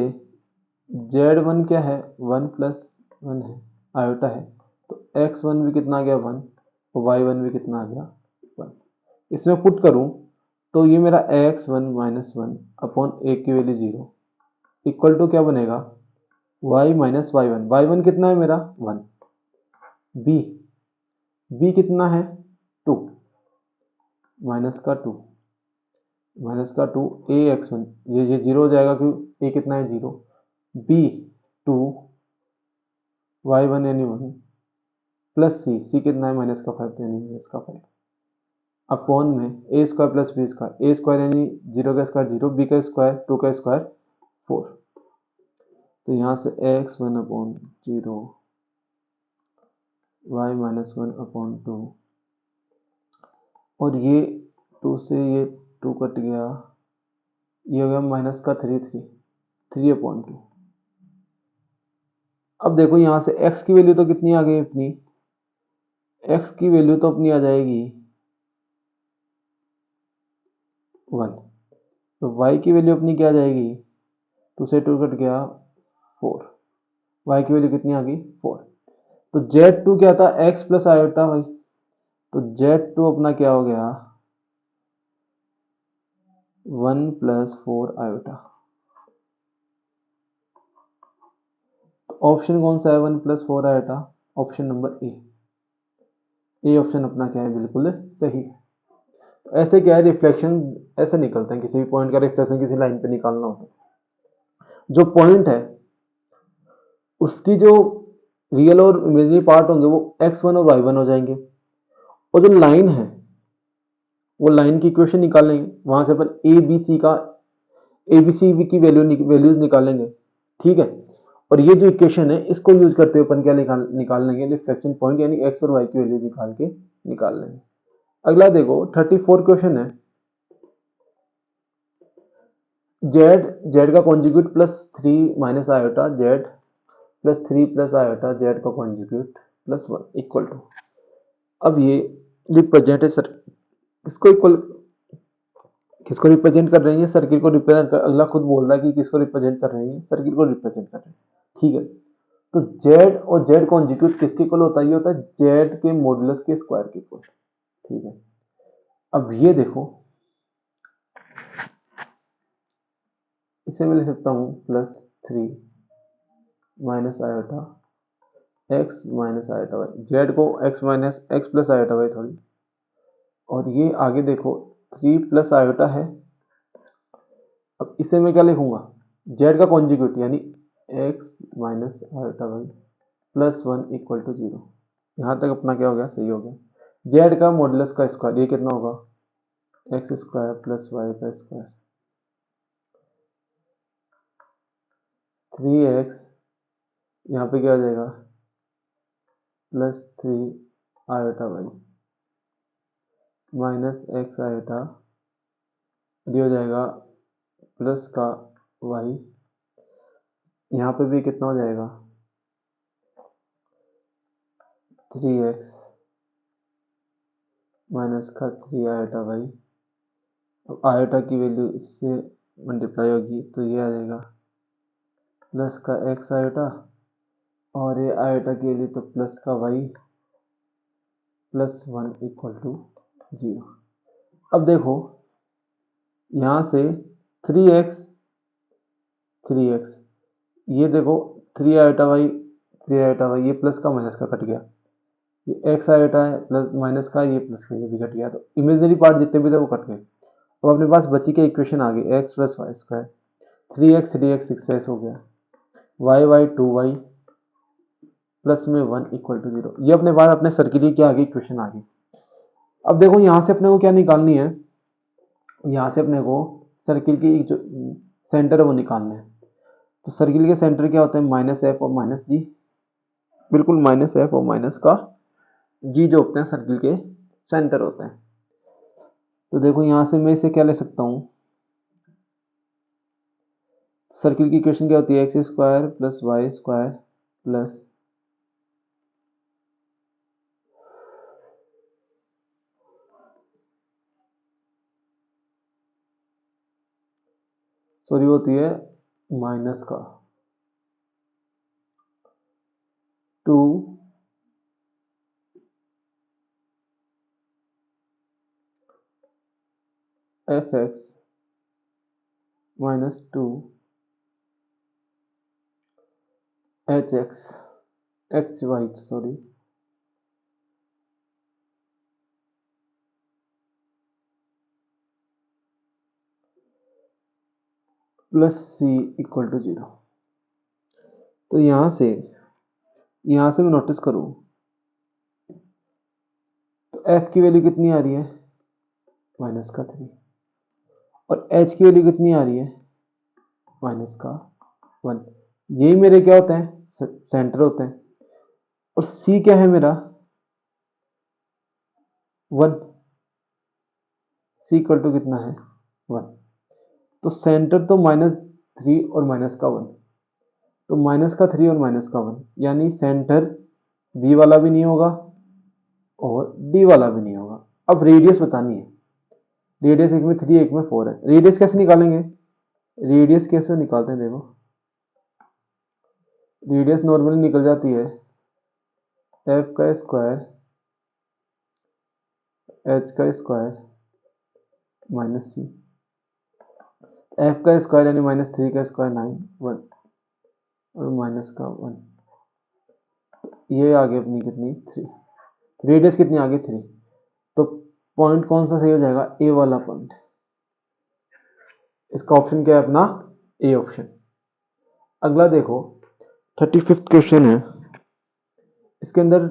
Z1 क्या है 1 प्लस 1 है, आयोटा है, तो x1 भी कितना आ गया 1 और y1 भी कितना आ गया 1। इसमें पुट करूं तो ये मेरा x1 माइनस 1 अपॉन ए की वैल्यू 0 इक्वल टू क्या बनेगा y माइनस y1, y1 कितना है मेरा 1, b कितना है 2 माइनस का 2 माइनस का 2 ए x1, ये 0 हो जाएगा क्यों, ए कितना है 0, b 2 y1 यानी 1 प्लस सी कितना है माइनस का 5 यानी माइनस का 5 अपॉन में A square plus B square, A square यानी 0 का स्क्वायर 0, बी का स्क्वायर 2 का स्क्वायर 4, तो यहाँ से x1 upon 0 y minus 1 upon 2 और ये 2 से ये 2 कट गया, ये हो गया माइनस का 3 अपॉन 2। अब देखो यहाँ से x की वैल्यू तो कितनी आ गई अपनी, x की वैल्यू तो अपनी आ जाएगी 1, तो y की वैल्यू अपनी क्या आ जाएगी, 2 से 2 कट गया 4, y की वैल्यू कितनी आ गई 4। तो Z2 क्या था x प्लस आयोटा वाई, तो Z2 अपना क्या हो गया 1 प्लस 4 आयोटा। तो ऑप्शन कौन सा है 1 plus 4 iota, option number A option अपना क्या है बिल्कुल सही है। तो ऐसे क्या है रिफ्लेक्शन ऐसे निकलते हैं, किसी भी पॉइंट का रिफ्लेक्शन किसी लाइन पे निकालना होता है, जो पॉइंट है उसकी जो रियल और इमेजिनरी पार्ट होंगे वो x1 और y1 हो जाएंगे, और जो लाइन है वो लाइन की इक्वेशन निकालेंगे, वहां से अपन ए बी सी की वैल्यूज निकालेंगे, ठीक है। और ये जो इक्वेशन है इसको यूज करते हुए अपन क्या निकाल लेंगे रिफ्लेक्शन पॉइंट, यानी एक्स और वाई की वैल्यू निकाल लेंगे। अगला देखो 34 क्वेश्चन है, जेड का conjugate plus 3 minus iota Z plus 3 plus iota Z का कॉन्जुगेट प्लस 1 इक्वल टू, अब ये रिप्रेजेंट है किसको इक्वल, किसको रिप्रेजेंट कर रही है, सर्किल को रिप्रेजेंट कर, अगला खुद बोल रहा है कि किसको रिप्रेजेंट कर रही है, सर्किल को रिप्रेजेंट कर रहे हैं, ठीक है। तो जेड और जेड कॉन्जुगेट किसके इक्वल होता है, ये होता है जेड के मॉडुलस के स्क्वायर के इक्वल, ठीक है। अब ये देखो, इसे मैं लिख सकता हूँ +3 minus iota x minus iota y, z को x minus x plus iota y थोड़ी, और ये आगे देखो 3 प्लस आयोटा है। अब इसे मैं क्या लिखूंगा, जेड का कॉन्जुगेट यानी X minus iota Y +1 equal to 0। यहाँ तक अपना क्या हो गया, सही हो गया। जेड का मॉडुलस का स्क्वायर, ये कितना होगा, एक्स स्क्वायर प्लस वाई का स्क्वायर, 3x, यहाँ पे क्या हो जाएगा +3 iota Y minus X iota, ये हो जाएगा प्लस का वाई, यहाँ पे भी कितना हो जाएगा 3x माइनस का 3 आयोटा वाई। अब आयोटा की वैल्यू इससे मल्टीप्लाई होगी तो ये आ जाएगा प्लस का एक्स आयोटा, और ये आयोटा की वैल्यू तो प्लस का वाई +1 इक्वल टू 0। अब देखो यहाँ से 3x, ये देखो 3 आयोटा वाई, ये प्लस का माइनस का कट गया, ये एक्स आयोटा है प्लस माइनस का, ये प्लस का, ये भी कट गया, तो इमेजनरी पार्ट जितने भी थे वो कट गए। अब अपने पास बची के इक्वेशन आ गई x plus Y square, 3x 6x हो गया, y 2y प्लस में 1 इक्वल टू 0। ये अपने पास अपने सर्किल की आगे इक्वेशन आ गई। अब देखो यहाँ से अपने को क्या निकालनी है, यहाँ से अपने को सर्किल की जो सेंटर है वो निकालना है। तो सर्किल के सेंटर क्या होते हैं, -f और -g, बिल्कुल -f और माइनस का g जो होते हैं सर्किल के सेंटर होते हैं। तो देखो यहाँ से मैं इसे क्या ले सकता हूँ, सर्किल की इक्वेशन क्या होती है, X square plus Y square plus sorry होती है माइनस का 2 F X minus 2 H X, H Y sorry, plus C equal to 0। तो यहाँ से मैं नोटिस करूँ तो एफ की वैल्यू कितनी आ रही है, माइनस का 3, और एच की वैल्यू कितनी आ रही है, माइनस का 1। यही मेरे क्या होते हैं, सेंटर होते हैं। और सी क्या है मेरा 1, सी इक्वल टू कितना है 1। तो सेंटर तो -3 और माइनस का 1, तो माइनस का 3 और माइनस का 1, यानी सेंटर बी वाला भी नहीं होगा और डी वाला भी नहीं होगा। अब रेडियस बतानी है, रेडियस एक में 3 एक में 4 है, रेडियस कैसे निकालेंगे, रेडियस कैसे निकालते हैं, देखो रेडियस नॉर्मली निकल जाती है एफ का स्क्वायर एच का स्क्वायर माइनस सी, एफ का स्क्वायर यानी -3 का स्क्वायर 9 1 और माइनस का 1, ये आगे अपनी कितनी 3, रेडियस कितनी आ गई 3। तो पॉइंट कौन सा सही हो जाएगा, ए वाला पॉइंट, इसका ऑप्शन क्या है अपना, ए ऑप्शन। अगला देखो 35th क्वेश्चन है, इसके अंदर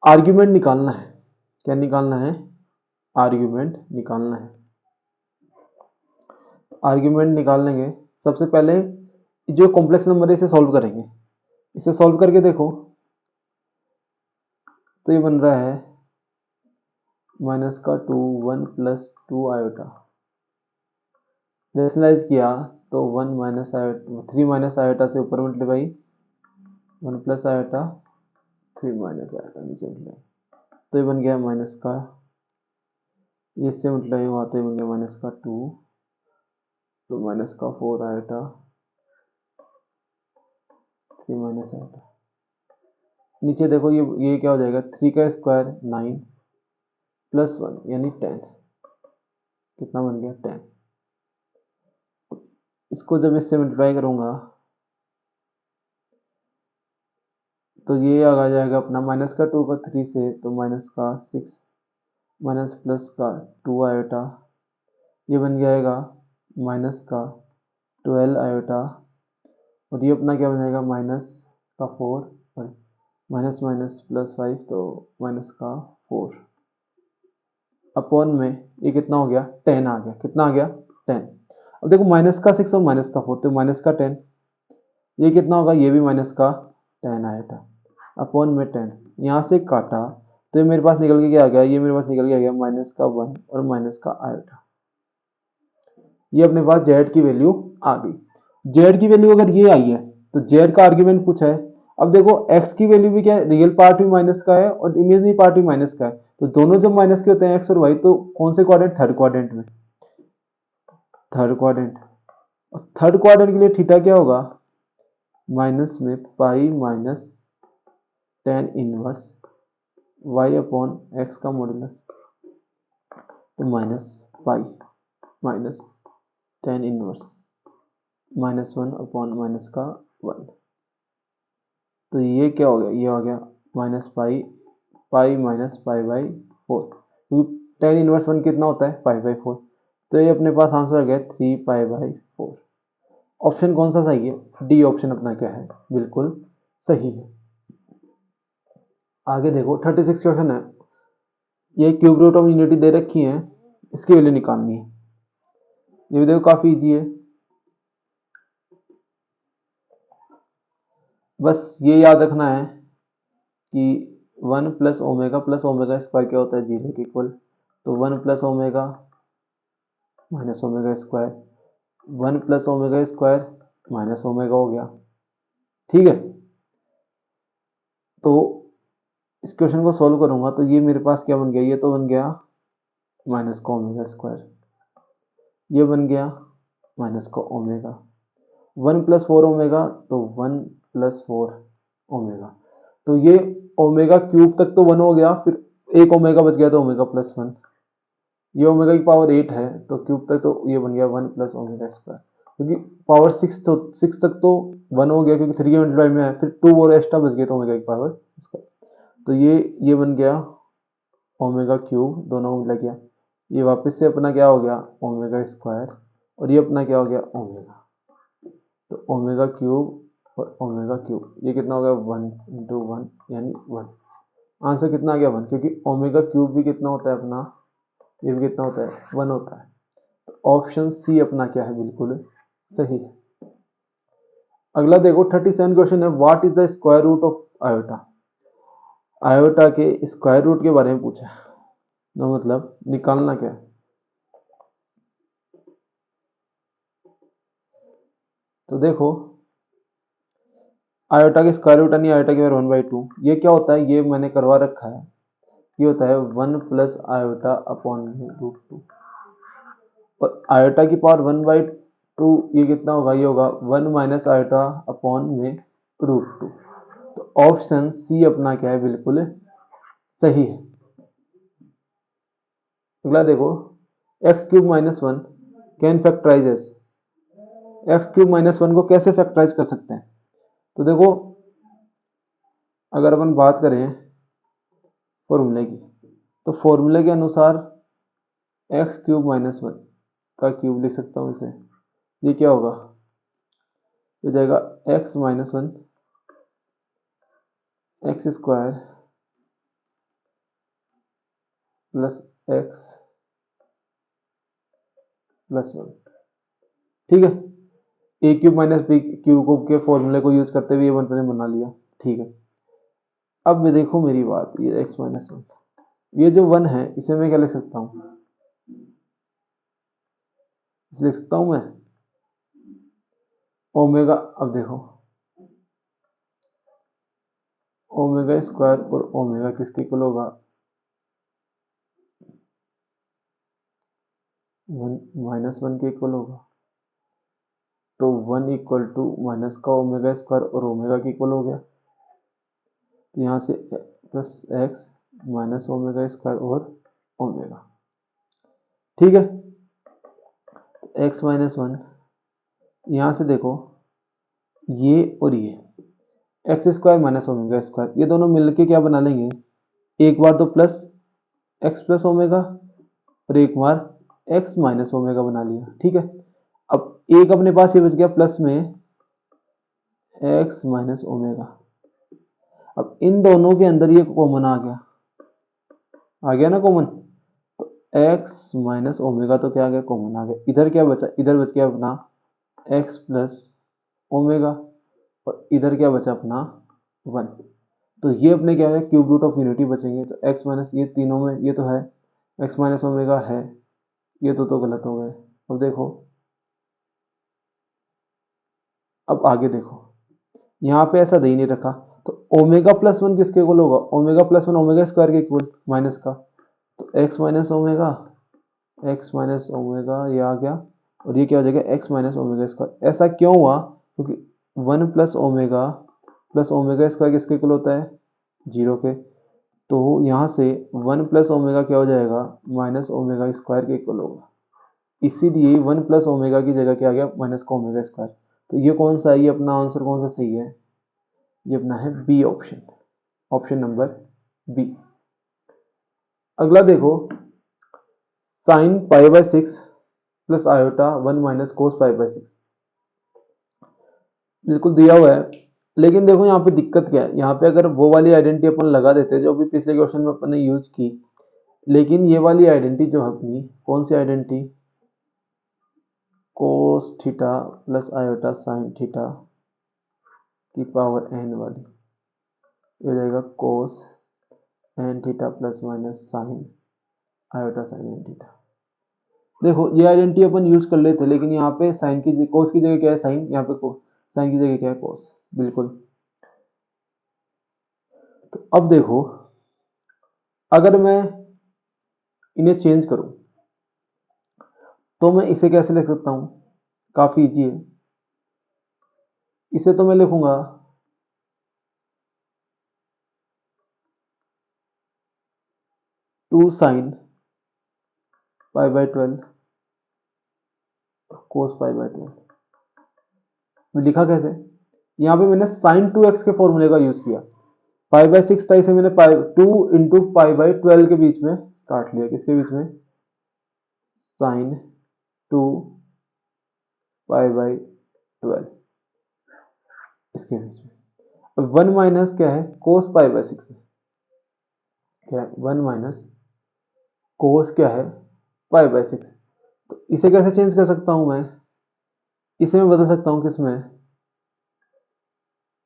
आर्ग्यूमेंट निकालना है, क्या निकालना है, आर्ग्यूमेंट निकालना है। आर्ग्यूमेंट निकालेंगे सबसे पहले जो कॉम्प्लेक्स नंबर है इसे सॉल्व करेंगे, इसे सॉल्व करके देखो तो ये बन रहा है माइनस का 2 1 प्लस 2 आयोटा, रेशनलाइज किया तो 1 माइनस आयोटा 3 माइनस आयोटा से ऊपर multiply 1 plus iota 3 minus iota नीचे मल्टीप्लाई, तो ये बन गया माइनस का ये इससे मल्टीप्लाई हुआ तो ये बन गया माइनस का 2, तो माइनस का 4 आयोटा 3 माइनस आयोटा। नीचे देखो ये क्या हो जाएगा, 3 का स्क्वायर 9 प्लस 1 यानी 10, कितना बन गया 10। इसको जब इससे मल्टीप्लाई करूंगा तो ये आ जाएगा अपना माइनस का 2 का 3 से, तो माइनस का 6 माइनस प्लस का 2 आयोटा, ये बन जाएगा माइनस का 12 आयोटा, और ये अपना क्या बन जाएगा माइनस का 4 और माइनस माइनस प्लस 5, तो माइनस का 4 अपॉन में ये कितना हो गया 10 आ गया, कितना आ गया 10। अब देखो माइनस का 6 और माइनस का 4, तो माइनस का 10, ये कितना होगा, ये भी माइनस का 10 आएगा अपॉन में 10, यहाँ से काटा तो ये मेरे पास निकल के क्या आ गया, ये मेरे पास निकल के आ गया माइनस का 1 और माइनस का आयोटा। ये अपने पास जेड की वैल्यू आ गई। जेड की वैल्यू अगर ये आई है तो जेड का आर्ग्यूमेंट पूछा है। अब देखो एक्स की वैल्यू भी क्या है, रियल पार्ट भी माइनस का है और इमेजिनरी पार्ट भी माइनस का है, तो दोनों जब माइनस के होते हैं एक्स और वाई, तो कौन से क्वाड्रेंट, थर्ड क्वाड्रेंट में, थर्ड क्वाड्रेंट। और थर्ड क्वाड्रेंट के लिए थीटा क्या होगा, माइनस में pi minus tan inverse Y upon X का मॉडुलस, तो minus pi minus tan inverse minus 1 upon minus का 1, तो ये क्या हो गया, ये हो गया minus pi pi minus pi by 4, क्योंकि टेन इनवर्स 1 कितना होता है पाई बाई 4, तो ये अपने पास आंसर आ गया 3 पाई बाई 4। ऑप्शन कौन सा सही है, डी ऑप्शन अपना क्या है, बिल्कुल सही है। आगे देखो 36 क्वेश्चन है, ये क्यूब रूट ऑफ यूनिटी दे रखी है, इसकी वैल्यू निकालनी है। ये भी देखो काफी इजी है, बस ये याद रखना है कि 1 प्लस ओमेगा स्क्वायर क्या होता है, 0 के इक्वल, तो 1 plus omega minus omega square, 1 plus omega square minus omega हो गया, ठीक है। तो इस क्वेश्चन को सॉल्व करूंगा तो ये मेरे पास क्या बन गया, ये तो बन गया माइनस का ओमेगा स्क्वायर, ये बन गया माइनस का ओमेगा, 1 प्लस 4 ओमेगा, तो 1 प्लस 4 ओमेगा, तो ये ओमेगा क्यूब तक तो 1 हो गया, फिर एक ओमेगा बच गया तो ओमेगा प्लस 1, ये ओमेगा की पावर 8 है तो क्यूब तक तो ये बन गया 1 प्लस ओमेगा स्क्वायर, क्योंकि पावर 6 तक तो 1 हो गया, क्योंकि 3 के मल्टीप्लाई में है, फिर 2 और एक्स्ट्रा बच गया तो ओमेगा की पावर स्क्वायर, तो ये बन गया ओमेगा क्यूब, दोनों मिला गया, ये वापस से अपना क्या हो गया ओमेगा स्क्वायर, और ये अपना क्या हो गया ओमेगा, तो ओमेगा क्यूब और ओमेगा क्यूब, ये कितना हो गया 1 इंटू 1 यानी 1, आंसर कितना आ गया 1, क्योंकि ओमेगा क्यूब भी कितना होता है अपना, ये भी कितना होता है 1 होता है, तो ऑप्शन सी अपना क्या है, बिल्कुल सही है। अगला देखो 37 क्वेश्चन है, what is the square root of iota. Iota के स्क्वायर रूट के बारे में पूछा है, तो मतलब निकालना क्या है, तो देखो आयोटा के स्क्वायर रूट यानी आयोटा के बारे 1/2, ये क्या होता है, ये मैंने करवा रखा है, ये होता है 1 प्लस आयोटा अपॉन में रूट 2, और आयोटा की पावर 1/2 ये कितना होगा, ये होगा 1 माइनस आयोटा अपॉन में रूट 2, तो ऑप्शन सी अपना क्या है, बिल्कुल सही है। अगला देखो X cube minus 1 can factorize as, X cube minus 1 को कैसे फैक्टराइज कर सकते हैं, तो देखो अगर अपन बात करें फॉर्मूले की, तो फॉर्मूले के अनुसार एक्स क्यूब माइनस 1 का क्यूब लिख सकता हूँ इसे, ये क्या होगा, हो जाएगा x minus 1 x square plus x plus 1, ठीक है। ए क्यूब माइनस बी क्यूब को के फॉर्मूले को यूज करते हुए ये वन मैंने बना लिया, ठीक है। अब मैं देखो मेरी बात, ये एक्स माइनस 1, ये जो 1 है इसे मैं क्या लिख सकता हूँ, लिख सकता हूँ मैं ओमेगा, अब देखो ओमेगा स्क्वायर और ओमेगा किसके इक्वल होगा, -1 के इक्वल होगा, तो 1 इक्वल टू माइनस का ओमेगा स्क्वायर और ओमेगा के इक्वल हो गया, तो यहाँ से plus X minus omega square और ओमेगा। ठीक है, एक्स माइनस 1, यहाँ से देखो ये और ये x square minus omega square, ये दोनों मिलके क्या बना लेंगे, एक बार तो प्लस एक्स प्लस ओमेगा और एक बार एक्स माइनस ओमेगा बना लिया। ठीक है, अब एक अपने पास ये बच गया प्लस में एक्स माइनस ओमेगा। अब इन दोनों के अंदर ये कॉमन आ गया ना कॉमन, तो एक्स माइनस ओमेगा तो क्या आ गया, कॉमन आ गया। इधर क्या बचा, इधर बच गया अपना एक्स प्लस ओमेगा और इधर क्या बचा अपना 1। तो ये अपने क्या है, क्यूब रूट ऑफ यूनिटी बचेंगे। तो एक्स माइनस ये तीनों में ये तो है, एक्स माइनस ओमेगा है, ये तो गलत हो गए। अब देखो, अब आगे देखो, यहाँ पे ऐसा दे ही नहीं रखा, तो ओमेगा प्लस 1 किसके इक्वल होगा, ओमेगा प्लस 1 ओमेगा स्क्वायर के इक्वल माइनस का, तो एक्स माइनस ओमेगा ये आ गया और ये क्या हो जाएगा, एक्स माइनस ओमेगा स्क्वायर। ऐसा क्यों हुआ, क्योंकि 1 प्लस ओमेगा स्क्वायर किसके इक्वल होता है, 0 के। तो यहाँ से 1 प्लस ओमेगा क्या हो जाएगा, माइनस ओमेगा स्क्वायर के इक्वल होगा। इसीलिए 1 प्लस ओमेगा की जगह क्या आ गया, माइनस का ओमेगा स्क्वायर। तो ये कौन सा है, ये अपना आंसर कौन सा सही है, ये अपना है B option, option number B. अगला देखो, sine pi by 6 plus iota 1 minus cos pi by 6, बिल्कुल दिया हुआ है। लेकिन देखो यहाँ पे दिक्कत क्या है, यहाँ पे अगर वो वाली आइडेंटिटी अपन लगा देते जो भी पिछले क्वेश्चन में अपन ने यूज की, लेकिन ये वाली आइडेंटिटी जो है अपनी, कौन सी identity, cos theta plus iota sine theta की पावर n वाली, ये हो जाएगा cos n theta plus minus sine iota sine n theta. देखो ये आइडेंटिटी अपन यूज कर लेते, लेकिन यहाँ पे साइन की कोस की जगह क्या है साइन, यहाँ पे साइन की जगह क्या है कोस, बिल्कुल। तो अब देखो, अगर मैं इन्हें चेंज करूं तो मैं इसे कैसे लिख सकता हूं, काफी इजी है। इसे तो मैं लिखूंगा 2 sine pi by 12 cos pi by 12। लिखा कैसे, यहाँ पे मैंने साइन 2x के फॉर्मूले का यूज किया, पाई बाय 6 था, इसे मैंने पाई 2 इंटू पाई बाय 12 के बीच में काट लिया, किसके बीच में, साइन 2 पाई बाय 12, इसके बीच में। अब 1 माइनस क्या है, कोस पाई बाय 6 है, क्या है 1 माइनस कोस क्या है, पाई बाय 6। तो इसे कैसे चेंज कर सकता हूं मैं, इसे मैं बदल सकता हूं किसमें,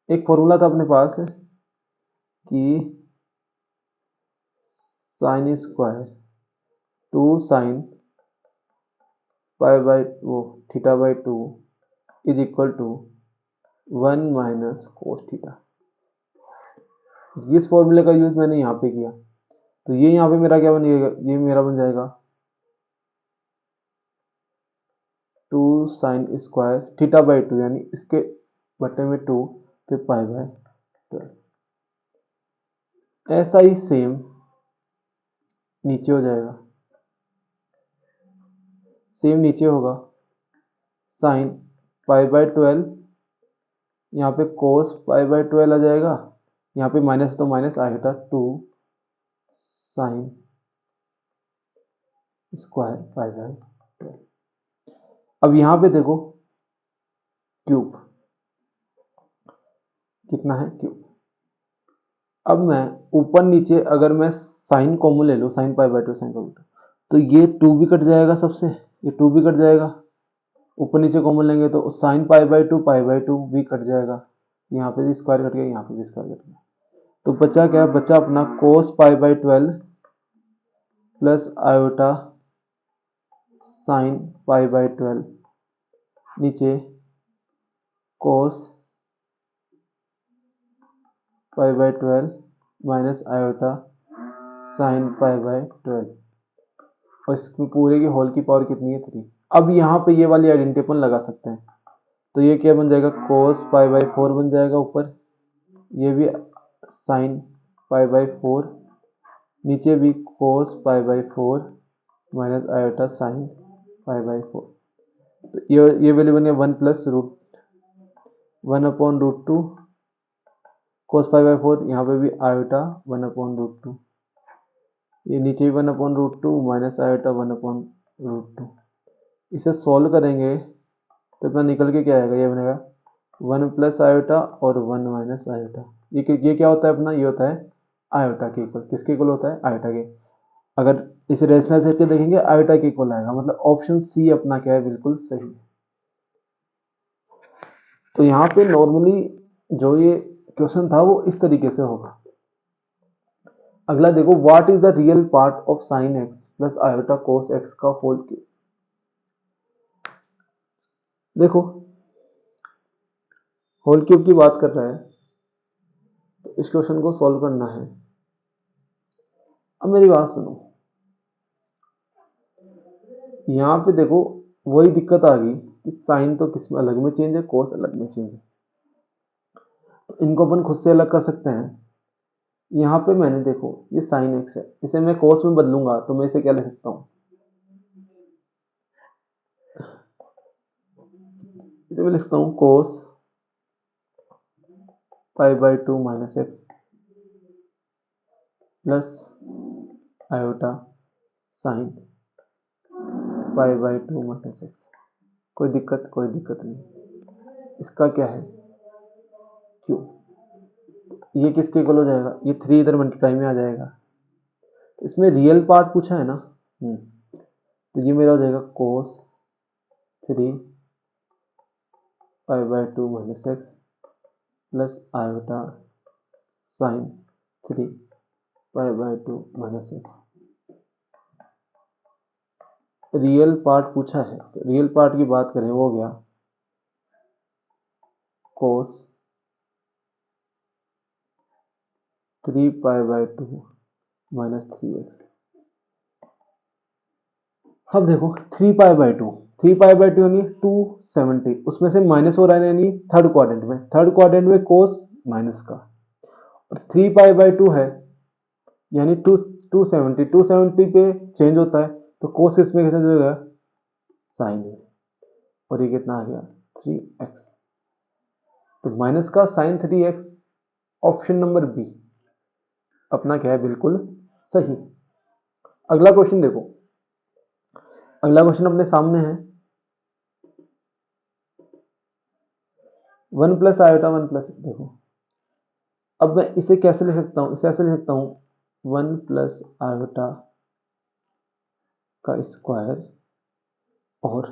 एक फॉर्मूला था अपने पास कि sine square 2 sine pi by वो theta by 2 is equal to 1 minus cos theta. इस फॉर्मूले का यूज मैंने यहाँ पे किया, तो ये यहाँ पे मेरा क्या बन जाएगा, ये मेरा बन जाएगा 2 साइन स्क्वायर थीटा बाय 2, यानी इसके बटे में 2 तो पाई बाय 12। ऐसा ही सेम नीचे हो जाएगा, सेम नीचे होगा साइन पाई बाय 12, यहाँ पे कोस पाई बाय 12 आ जाएगा, यहाँ पे माइनस तो माइनस आएगा 2 साइन स्क्वायर पाई बाय 12। अब यहाँ पे देखो क्यूब, कितना है क्यूब। अब मैं ऊपर नीचे अगर मैं साइन कॉमन ले लूँ, sign pi bye 2 sine pi bye 2, तो ये 2 भी कट जाएगा सबसे, ये 2 भी कट जाएगा, ऊपर नीचे कॉमन लेंगे तो साइन पाई बाय 2 भी कट जाएगा, यहाँ पे भी स्क्वायर कट गया, यहाँ पे भी स्क्वायर कट गया। तो बचा क्या, बचा अपना cos pi by 12 plus iota sine pi by 12, नीचे cos pi by 12 minus iota sine pi by 12। और इसमें पूरे की होल की पावर कितनी है 3। अब यहाँ पे ये वाली आइडेंटिटी अपन लगा सकते हैं, तो ये क्या बन जाएगा cos पाई बाई 4 बन जाएगा ऊपर, ये भी sin पाई बाई 4, नीचे भी cos pi by 4 minus iota sin pi by 4। तो ये वैल्यू बनी 1 plus root 1/√2 cos pi by 4, यहाँ पे भी आयोटा 1/√2, ये नीचे भी 1/√2 माइनस आयोटा 1/√2। इसे सॉल्व करेंगे तो अपना निकल के क्या आएगा, ये बनेगा 1 प्लस आयोटा और 1 माइनस आयोटा। ये क्या होता है अपना, ये होता है आयोटा के इक्वल। किसके इक्वल होता है, आयोटा के। अगर इसे रेशनलाइज करके देखेंगे आयोटा के इक्वल आएगा, मतलब ऑप्शन सी अपना क्या है, बिल्कुल सही। तो यहाँ पे नॉर्मली जो ये क्वेश्चन था वो इस तरीके से होगा। अगला देखो, what is the real part of sine x plus iota cos x का होल क्यूब। देखो होल क्यूब की बात कर रहा है, तो इस क्वेश्चन को सॉल्व करना है। अब मेरी बात सुनो, यहाँ पे देखो वही दिक्कत आ गई कि साइन तो किस में अलग में चेंज है, कोस अलग में चेंज है, तो इनको अपन खुद से अलग कर सकते हैं। यहाँ पे मैंने देखो ये साइन एक्स है, इसे मैं कोस में बदलूंगा तो मैं इसे क्या लिख सकता हूँ, इसे मैं लिख सकता हूँ cos pi by 2 minus x plus iota sine pi by 2 minus x. कोई दिक्कत नहीं। इसका क्या है क्यों, ये किसके इक्वल हो जाएगा, ये 3 इधर मल्टीप्लाई में आ जाएगा। इसमें रियल पार्ट पूछा है ना, तो ये मेरा हो जाएगा कोस 3 पाई by 2 minus x plus iota sign 3 pi by 2 minus x. Real part पूछा है, तो रियल पार्ट की बात करें वो हो गया कोस 3 पाई बाई 2 माइनस 3x। अब देखो 3 पाई बाई 2, 3 पाई बाई 2 यानी 270, उसमें से माइनस हो रहा है यानी थर्ड क्वाड्रेंट में कोस माइनस का, और 3 पाई बाई 2 है यानी 270 पे चेंज होता है, तो कोस इसमें कैसे हो गया साइन है, और ये कितना आ गया 3x, तो माइनस का sign 3x, option number B अपना क्या है, बिल्कुल सही। अगला क्वेश्चन देखो, अगला क्वेश्चन अपने सामने है 1 प्लस आयोटा 1 प्लस, देखो अब मैं इसे कैसे लिख सकता हूँ, इसे ऐसे लिख सकता हूँ 1 प्लस आयोटा का स्क्वायर और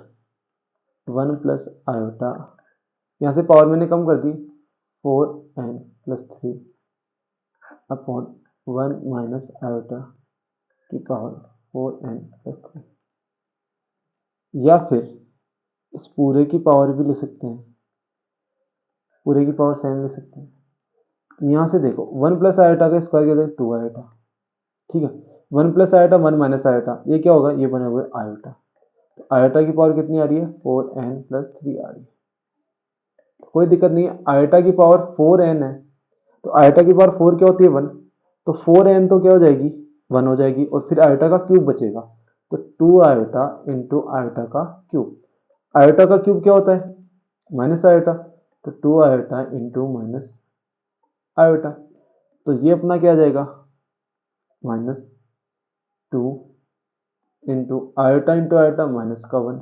1 प्लस आयोटा, यहाँ से पावर मैंने कम कर दी 4n plus 3 upon 1 minus iota की पावर 4n प्लस 3, या फिर इस पूरे की पावर भी ले सकते हैं, पूरे की पावर 7 ले सकते हैं। तो यहाँ से देखो 1 प्लस आयोटा का स्क्वायर क्या है 2 आयोटा, ठीक है, 1 प्लस आयोटा 1 माइनस आयोटा, ये क्या होगा, ये बने हुए आयोटा। आयोटा की पावर कितनी आ रही है 4n प्लस 3 आ रही है, कोई दिक्कत नहीं है। आयोटा की पावर 4n है, तो आयोटा की पावर 4 क्या होती है 1, तो 4n तो क्या हो जाएगी 1 हो जाएगी, और फिर आयोटा का क्यूब बचेगा, तो 2 आयोटा इंटू आयोटा का क्यूब। आयोटा का क्यूब क्या होता है माइनस आयोटा, तो 2 आयोटा इंटू माइनस आयोटा, तो ये अपना क्या आ जाएगा -2 इंटू आयोटा माइनस का 1,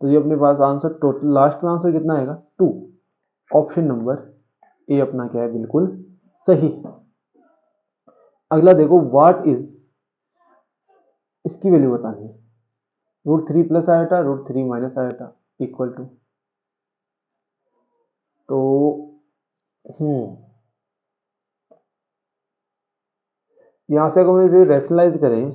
तो ये अपने पास आंसर टोटल लास्ट में आंसर कितना आएगा 2। ऑप्शन नंबर ए अपना क्या है, बिल्कुल सही। अगला देखो, व्हाट इज, इसकी वैल्यू बतानी है, √3 plus iota √3 minus iota equal to, तो यहां से अगर हम इसे रेशनलाइज करें,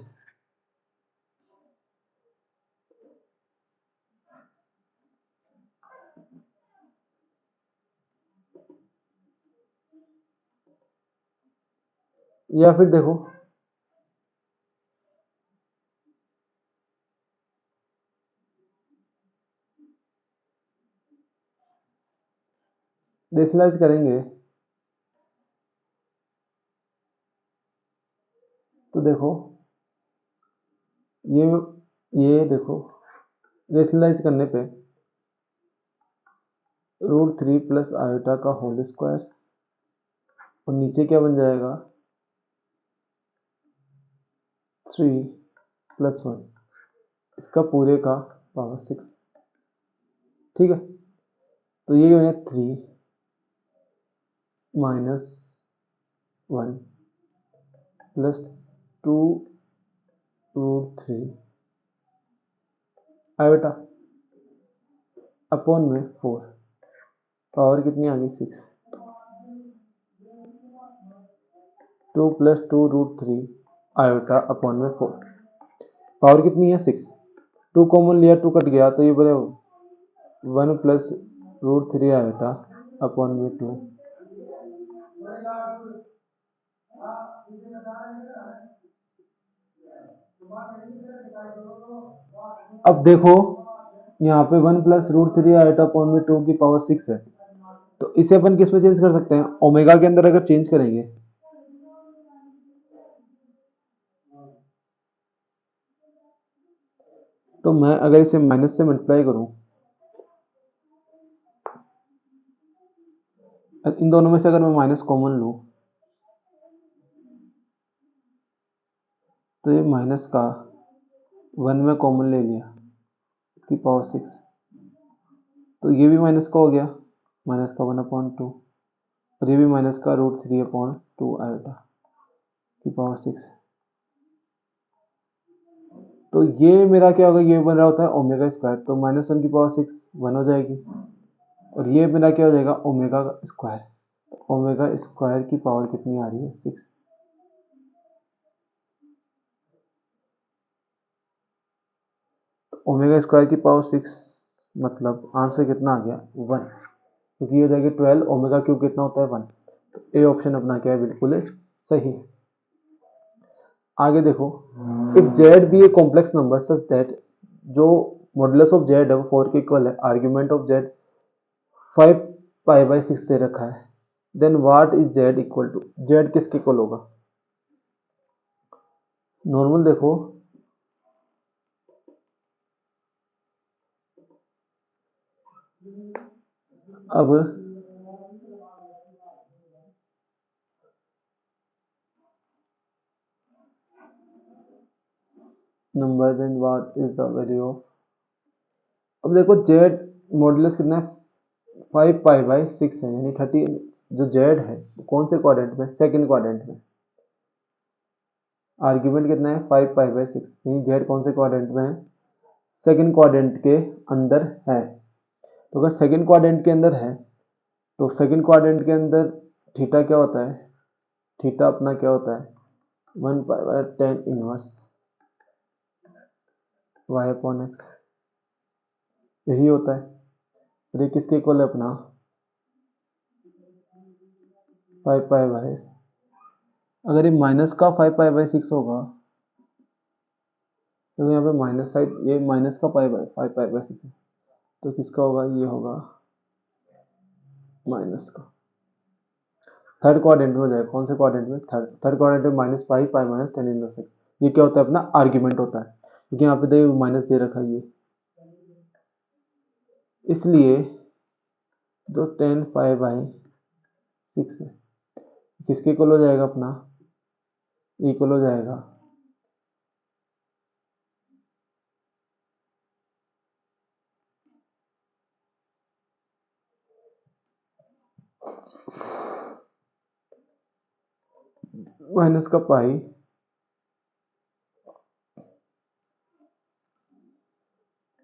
या फिर देखो रेशनलाइज करेंगे तो देखो ये देखो रेशनलाइज करने पे √3 प्लस आयोटा का होल स्क्वायर और नीचे क्या बन जाएगा 3 प्लस 1 इसका पूरे का पावर 6। ठीक है, तो ये है 3 माइनस 1 प्लस 2√3 आयोटा अपॉन में 4 पावर कितनी आ गई 6। 2 प्लस 2√3 आयोटा अपॉन में 4 पावर कितनी है 6। 2 कॉमन लिया 2 कट गया तो ये बोले 1 प्लस √3 आयोटा अपॉन में 2। अब देखो यहाँ पे 1 प्लस √3 आयोटा अपॉन में 2 की पावर 6 है, तो इसे अपन किस में चेंज कर सकते हैं, ओमेगा के अंदर अगर चेंज करेंगे तो मैं अगर इसे माइनस से मल्टीप्लाई करूं, इन दोनों में से अगर मैं माइनस कॉमन लूं तो ये माइनस का 1 में कॉमन ले लिया इसकी पावर 6, तो ये भी माइनस का हो गया, माइनस का 1/2 और ये भी माइनस का √3/2 आयोटा की पावर 6। तो ये मेरा क्या होगा, ये बन रहा होता है ओमेगा स्क्वायर, तो -1 की पावर 6 1 हो जाएगी और ये मेरा क्या हो जाएगा ओमेगा स्क्वायर। ओमेगा स्क्वायर की पावर कितनी आ रही है 6। ओमेगा स्क्वायर की पावर 6 मतलब आंसर कितना आ गया 1, क्योंकि ये हो जाएगी 12 ओमेगा क्यूब कितना होता है 1, तो ए ऑप्शन अपना क्या है बिल्कुल सही है। आगे देखो if Z be a complex number such that जो मॉडुलस ऑफ जेड है वो 4 के इक्वल है, आर्ग्यूमेंट ऑफ जेड 5π/6 दे रखा है, then what is Z equal to, Z किसके इक्वल होगा। नॉर्मल देखो अब number then what is the value of, अब देखो जेड मॉडुलस कितना है 5π/6 है, यानी 30, जो जेड है कौन से क्वाड्रेंट में, सेकंड क्वाड्रेंट में, आर्ग्यूमेंट कितना है 5π/6, यानी जेड कौन से क्वाड्रेंट में है, सेकंड क्वाड्रेंट के अंदर है। तो अगर सेकंड क्वाड्रेंट के अंदर है तो सेकंड क्वाड्रेंट के अंदर थीटा क्या होता है, थीटा अपना क्या होता है 1π/tan इनवर्स y/x, यही होता है। और ये किसके इक्वल है अपना 5π/, अगर ये माइनस का 5π/6 होगा तो यहाँ पे माइनस साइड, ये माइनस का 5π/6 है, तो किसका होगा, ये होगा माइनस का, थर्ड क्वाड्रेंट में हो जाएगा, कौन से क्वाड्रेंट में, थर्ड क्वाड्रेंट में -5π-tan इनवर्स है। ये क्या होता है अपना आर्ग्यूमेंट होता है, क्योंकि यहाँ पे देखिए माइनस दे रखा है ये, इसलिए जो 10π/6 है किसके इक्वल हो जाएगा अपना, इक्वल हो जाएगा माइनस का pi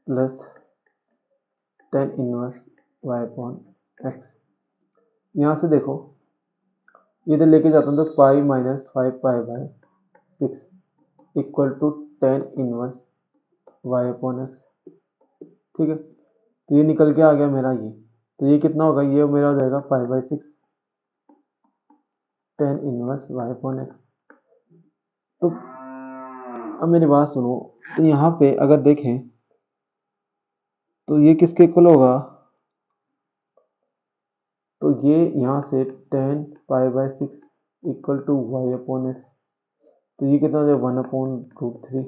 plus tan inverse y/x। यहाँ से देखो इधर लेके जाता हूँ तो pi -5π/6 equal to tan inverse y/x। ठीक है, तो ये निकल के आ गया मेरा ये, तो ये कितना होगा, ये मेरा हो जाएगा 5/6 tan इनवर्स y/x। तो अब मेरी बात सुनो, तो यहाँ पे अगर देखें तो ये किसके इक्वल होगा, तो ये यहाँ से 10 पाई/6 इक्वल टू y/x, तो ये कितना हो जाएगा 1/√3।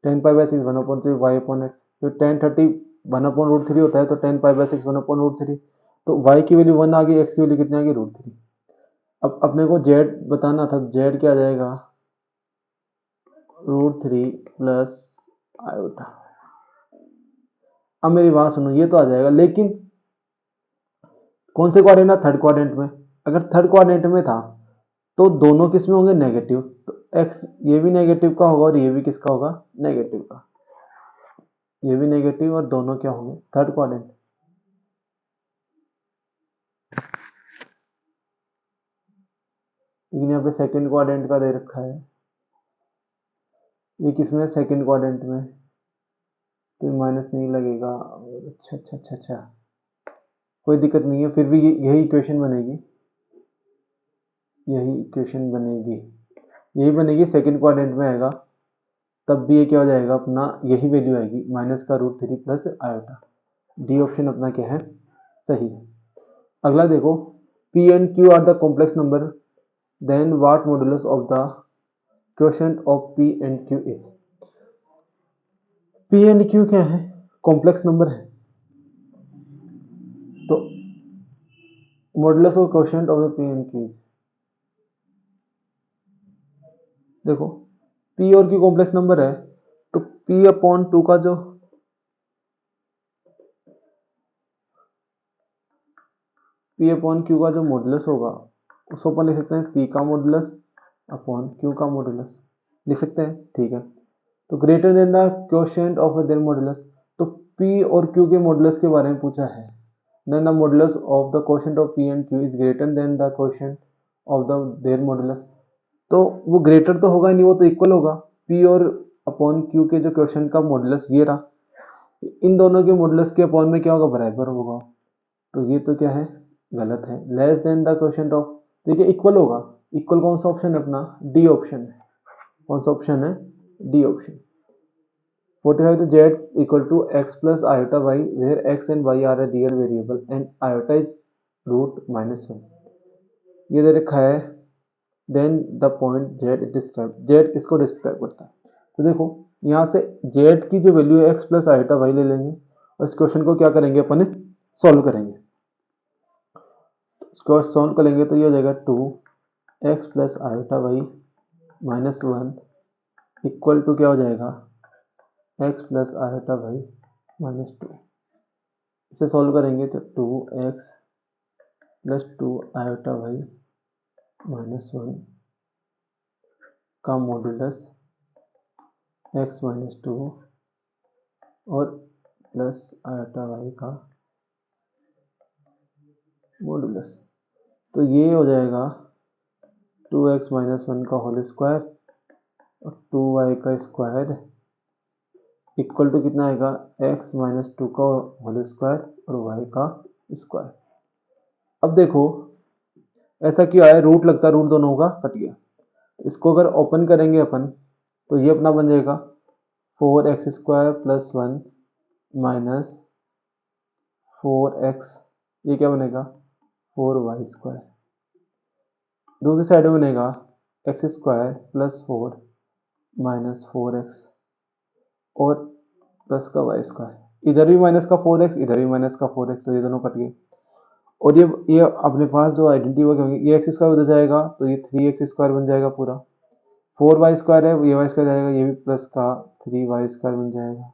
10 पाई/6 1/3 y/x, तो 1030 1/√3 होता है, तो 10 पाई/6 1/√3, तो y की वैल्यू 1 आ गई, x की वैल्यू कितनी आ गई √3। अब अपने को z बताना था, z क्या आ जाएगा √3 प्लस आयोटा। अब मेरी बात सुनो, ये तो आ जाएगा, लेकिन कौन से क्वाड्रेंट में? थर्ड क्वाड्रेंट में। अगर थर्ड क्वाड्रेंट में था तो दोनों किस में होंगे? नेगेटिव, तो x ये भी नेगेटिव का होगा और ये भी किसका होगा? नेगेटिव का। ये भी नेगेटिव और दोनों क्या होंगे? Third quadrant. लेकिन यहाँ पे सेकंड क्वाड्रेंट का दे रखा है, ये किसमें? सेकंड क्वाड्रेंट में, तो माइनस नहीं लगेगा। अच्छा अच्छा अच्छा अच्छा, कोई दिक्कत नहीं है, फिर भी यही इक्वेशन बनेगी, यही इक्वेशन बनेगी, यही बनेगी। सेकंड क्वाड्रेंट में आएगा तब भी ये क्या हो जाएगा अपना? यही वैल्यू आएगी, -√3 प्लस आयोटा। डी ऑप्शन अपना क्या है? सही है। अगला देखो, P and Q are the complex number, then what modulus of the quotient of P and Q is. P and Q क्या है? कॉम्प्लेक्स नंबर है, तो modulus of quotient of the P and Q, देखो P और Q complex number है, तो p/2 का जो p/q का जो मॉडुलस होगा उसको अपन लिख सकते हैं p का मॉडुलस अपॉन q का मॉडुलस, लिख सकते हैं, ठीक है। तो greater than the quotient of their modulus, तो p और q के मॉडुलस के बारे में पूछा है। Then the modulus of the quotient of p and q is greater than the quotient of the their modulus, तो वो ग्रेटर तो होगा नहीं, वो तो इक्वल होगा। p और अपॉन q के जो क्वोशिएंट का मॉडुलस ये रहा, इन दोनों के मॉडुलस के अपॉन में क्या होगा? बराबर होगा, तो ये तो क्या है? गलत है। Less than the quotient of, देखिए इक्वल होगा, इक्वल कौन सा ऑप्शन है अपना? डी ऑप्शन है। कौन सा ऑप्शन है? D option. 45 तो z equal to x plus iota y, where x and y are a real variable and iota is √-1, ये दे रखा है। Then the point z describe, z किसको डिस्क्राइब करता है? तो देखो यहाँ से z की जो वैल्यू है x प्लस आयोटा y ले लेंगे और इस क्वेश्चन को क्या करेंगे अपन? सॉल्व करेंगे। इसको सॉल्व करेंगे तो ये हो जाएगा 2x plus iota Y -1 equal to क्या हो जाएगा? x plus iota Y -2। इसे सॉल्व करेंगे तो 2x प्लस 2 आयोटा वाई -1 का मॉडुलस x -2 और प्लस आयोटा वाई का मॉडुलस, तो ये हो जाएगा 2x -1 का होल स्क्वायर और 2y का स्क्वायर इक्वल टू कितना आएगा? x -2 का होल स्क्वायर और y का स्क्वायर। अब देखो ऐसा क्यों आया? रूट लगता है, रूट दोनों होगा, कट गया। इसको अगर ओपन करेंगे अपन तो ये अपना बन जाएगा 4x² प्लस 1 माइनस 4x, ये क्या बनेगा? 4y²। दूसरी साइड में बनेगा x² प्लस 4 माइनस 4x और प्लस का y², इधर भी माइनस का 4x, इधर भी माइनस का 4x, तो ये दोनों कट गए। और ये अपने पास जो आइडेंटिटी होगी, ये x² उधर जाएगा तो ये 3x² बन जाएगा पूरा। 4y² है, ये y² जाएगा, ये भी प्लस का 3y² बन जाएगा।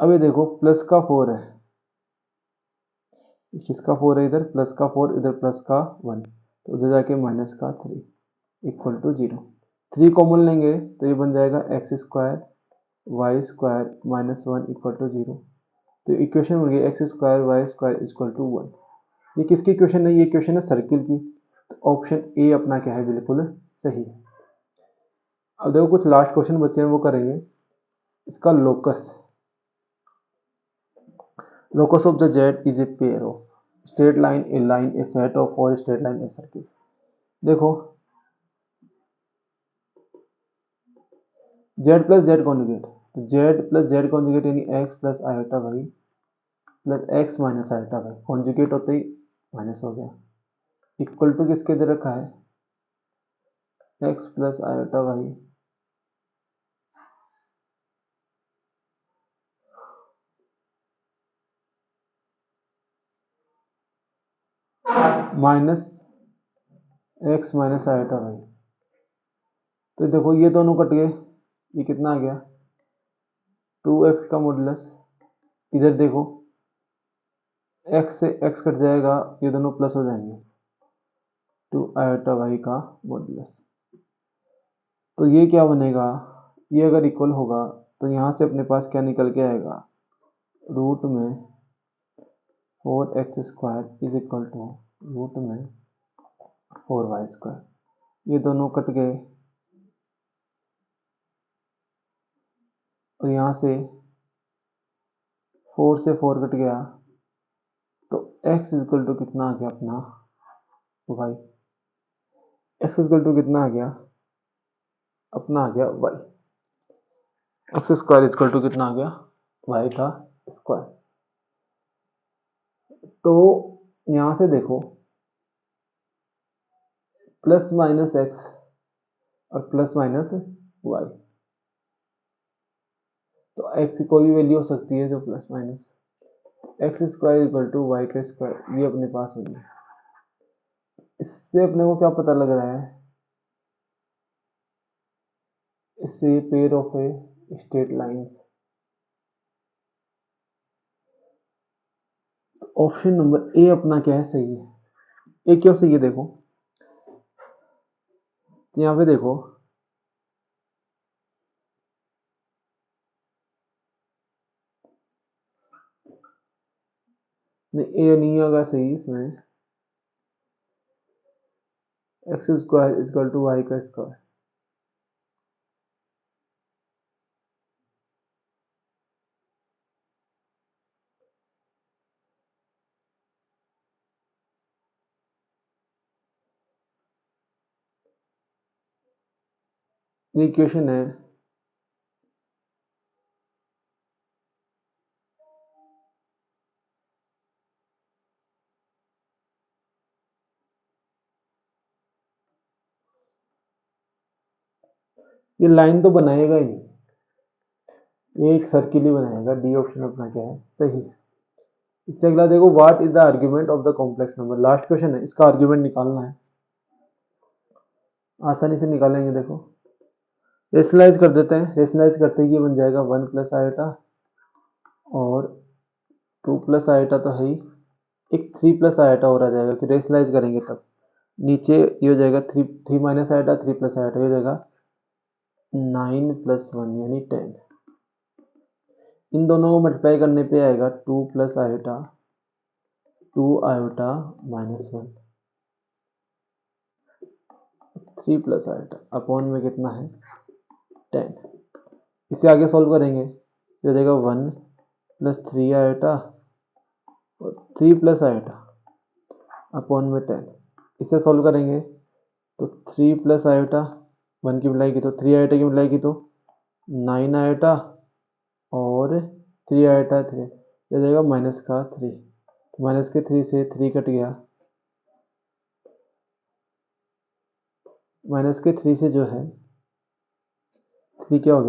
अब ये देखो प्लस का 4 है, किसका 4 है? इधर प्लस का 4, इधर प्लस का 1, तो उधर जाके माइनस का 3 इक्वल टू 0। 3 कॉमन लेंगे तो ये बन जाएगा x² y² -1 इक्वल टू 0। तो इक्वेशन बन गई x² y² इक्वल टू 1। ये किसकी इक्वेशन है? ये इक्वेशन है सर्किल की, तो ऑप्शन ए अपना क्या है? बिल्कुल सही है। अब देखो कुछ लास्ट क्वेश्चन बचे हैं वो करेंगे। इसका locus, locus of the Z is a pair of straight line, a line, a set of और स्ट्रेट लाइन, ए सर्किल। देखो जेड प्लस जेड कॉन्जुगेट, तो जेड प्लस जेड कॉन्जुगेट यानी X plus iota Y plus X minus iota Y, conjugate होते ही minus हो गया, equal to किसके दे रखा है, x plus iota Y minus x minus iota y. तो देखो ये दोनों कट गए, ये कितना आ गया 2x का मॉडुलस, इधर देखो x से x कट जाएगा, ये दोनों प्लस हो जाएंगे, 2 आयोटा वाई का मॉडुलस। तो ये क्या बनेगा, ये अगर इक्वल होगा तो यहाँ से अपने पास क्या निकल के आएगा, रूट में 4x² is equal to root में 4y²। ये दोनों कट गए और यहाँ से 4 से 4 कट गया, तो x इक्वल टू कितना आ गया अपना y, x इक्वल टू कितना आ गया अपना आ गया y, x² इक्वल टू कितना आ गया y का स्क्वायर। तो यहाँ से देखो प्लस माइनस एक्स और प्लस माइनस वाई, तो एक्स की कोई भी वैल्यू हो सकती है जो plus minus, x² equal to y का स्क्वायर, ये अपने पास होगी। इससे अपने को क्या पता लग रहा है, इससे pair of a straight lines. Option number A अपना क्या है, सही है। ए क्यों सही है, देखो यहाँ पे देखो नहीं, ए नहीं होगा सही इसमें, x² इक्वल टू वाई का स्क्वायर। ये इक्वेशन है, ये लाइन तो बनाएगा ही नहीं, ये एक सर्किल ही बनाएगा। डी ऑप्शन अपना क्या है, सही है। इससे अगला देखो, what is the argument of the complex number, last question है, इसका आर्ग्यूमेंट निकालना है, आसानी से निकालेंगे। देखो रेशनलाइज कर देते हैं, रेशनलाइज करते ही ये बन जाएगा 1 प्लस आयोटा और 2 प्लस आयोटा तो है ही, एक 3 प्लस आयोटा और आ जाएगा, कि रेशनलाइज करेंगे तब नीचे ये हो जाएगा 3 माइनस आयोटा 3 प्लस आयोटा, ये हो जाएगा 9 प्लस 1 यानी 10। इन दोनों को मल्टीप्लाई करने पे आएगा 2 plus iota 2 iota minus 1 3 plus iota upon में कितना है 10। इसे आगे सॉल्व करेंगे, ये हो जाएगा 1 प्लस 3 आयोटा और 3 प्लस आयोटा अपॉन में 10। इसे सॉल्व करेंगे तो 3 प्लस आयोटा 1 की मिलाई की तो 3 आयोटा की मिलाई की तो 9 आयोटा और 3 आयोटा 3, ये हो जाएगा माइनस का 3, माइनस के 3 से 3 कट गया, माइनस के 3 से जो है 3 क्या हो गया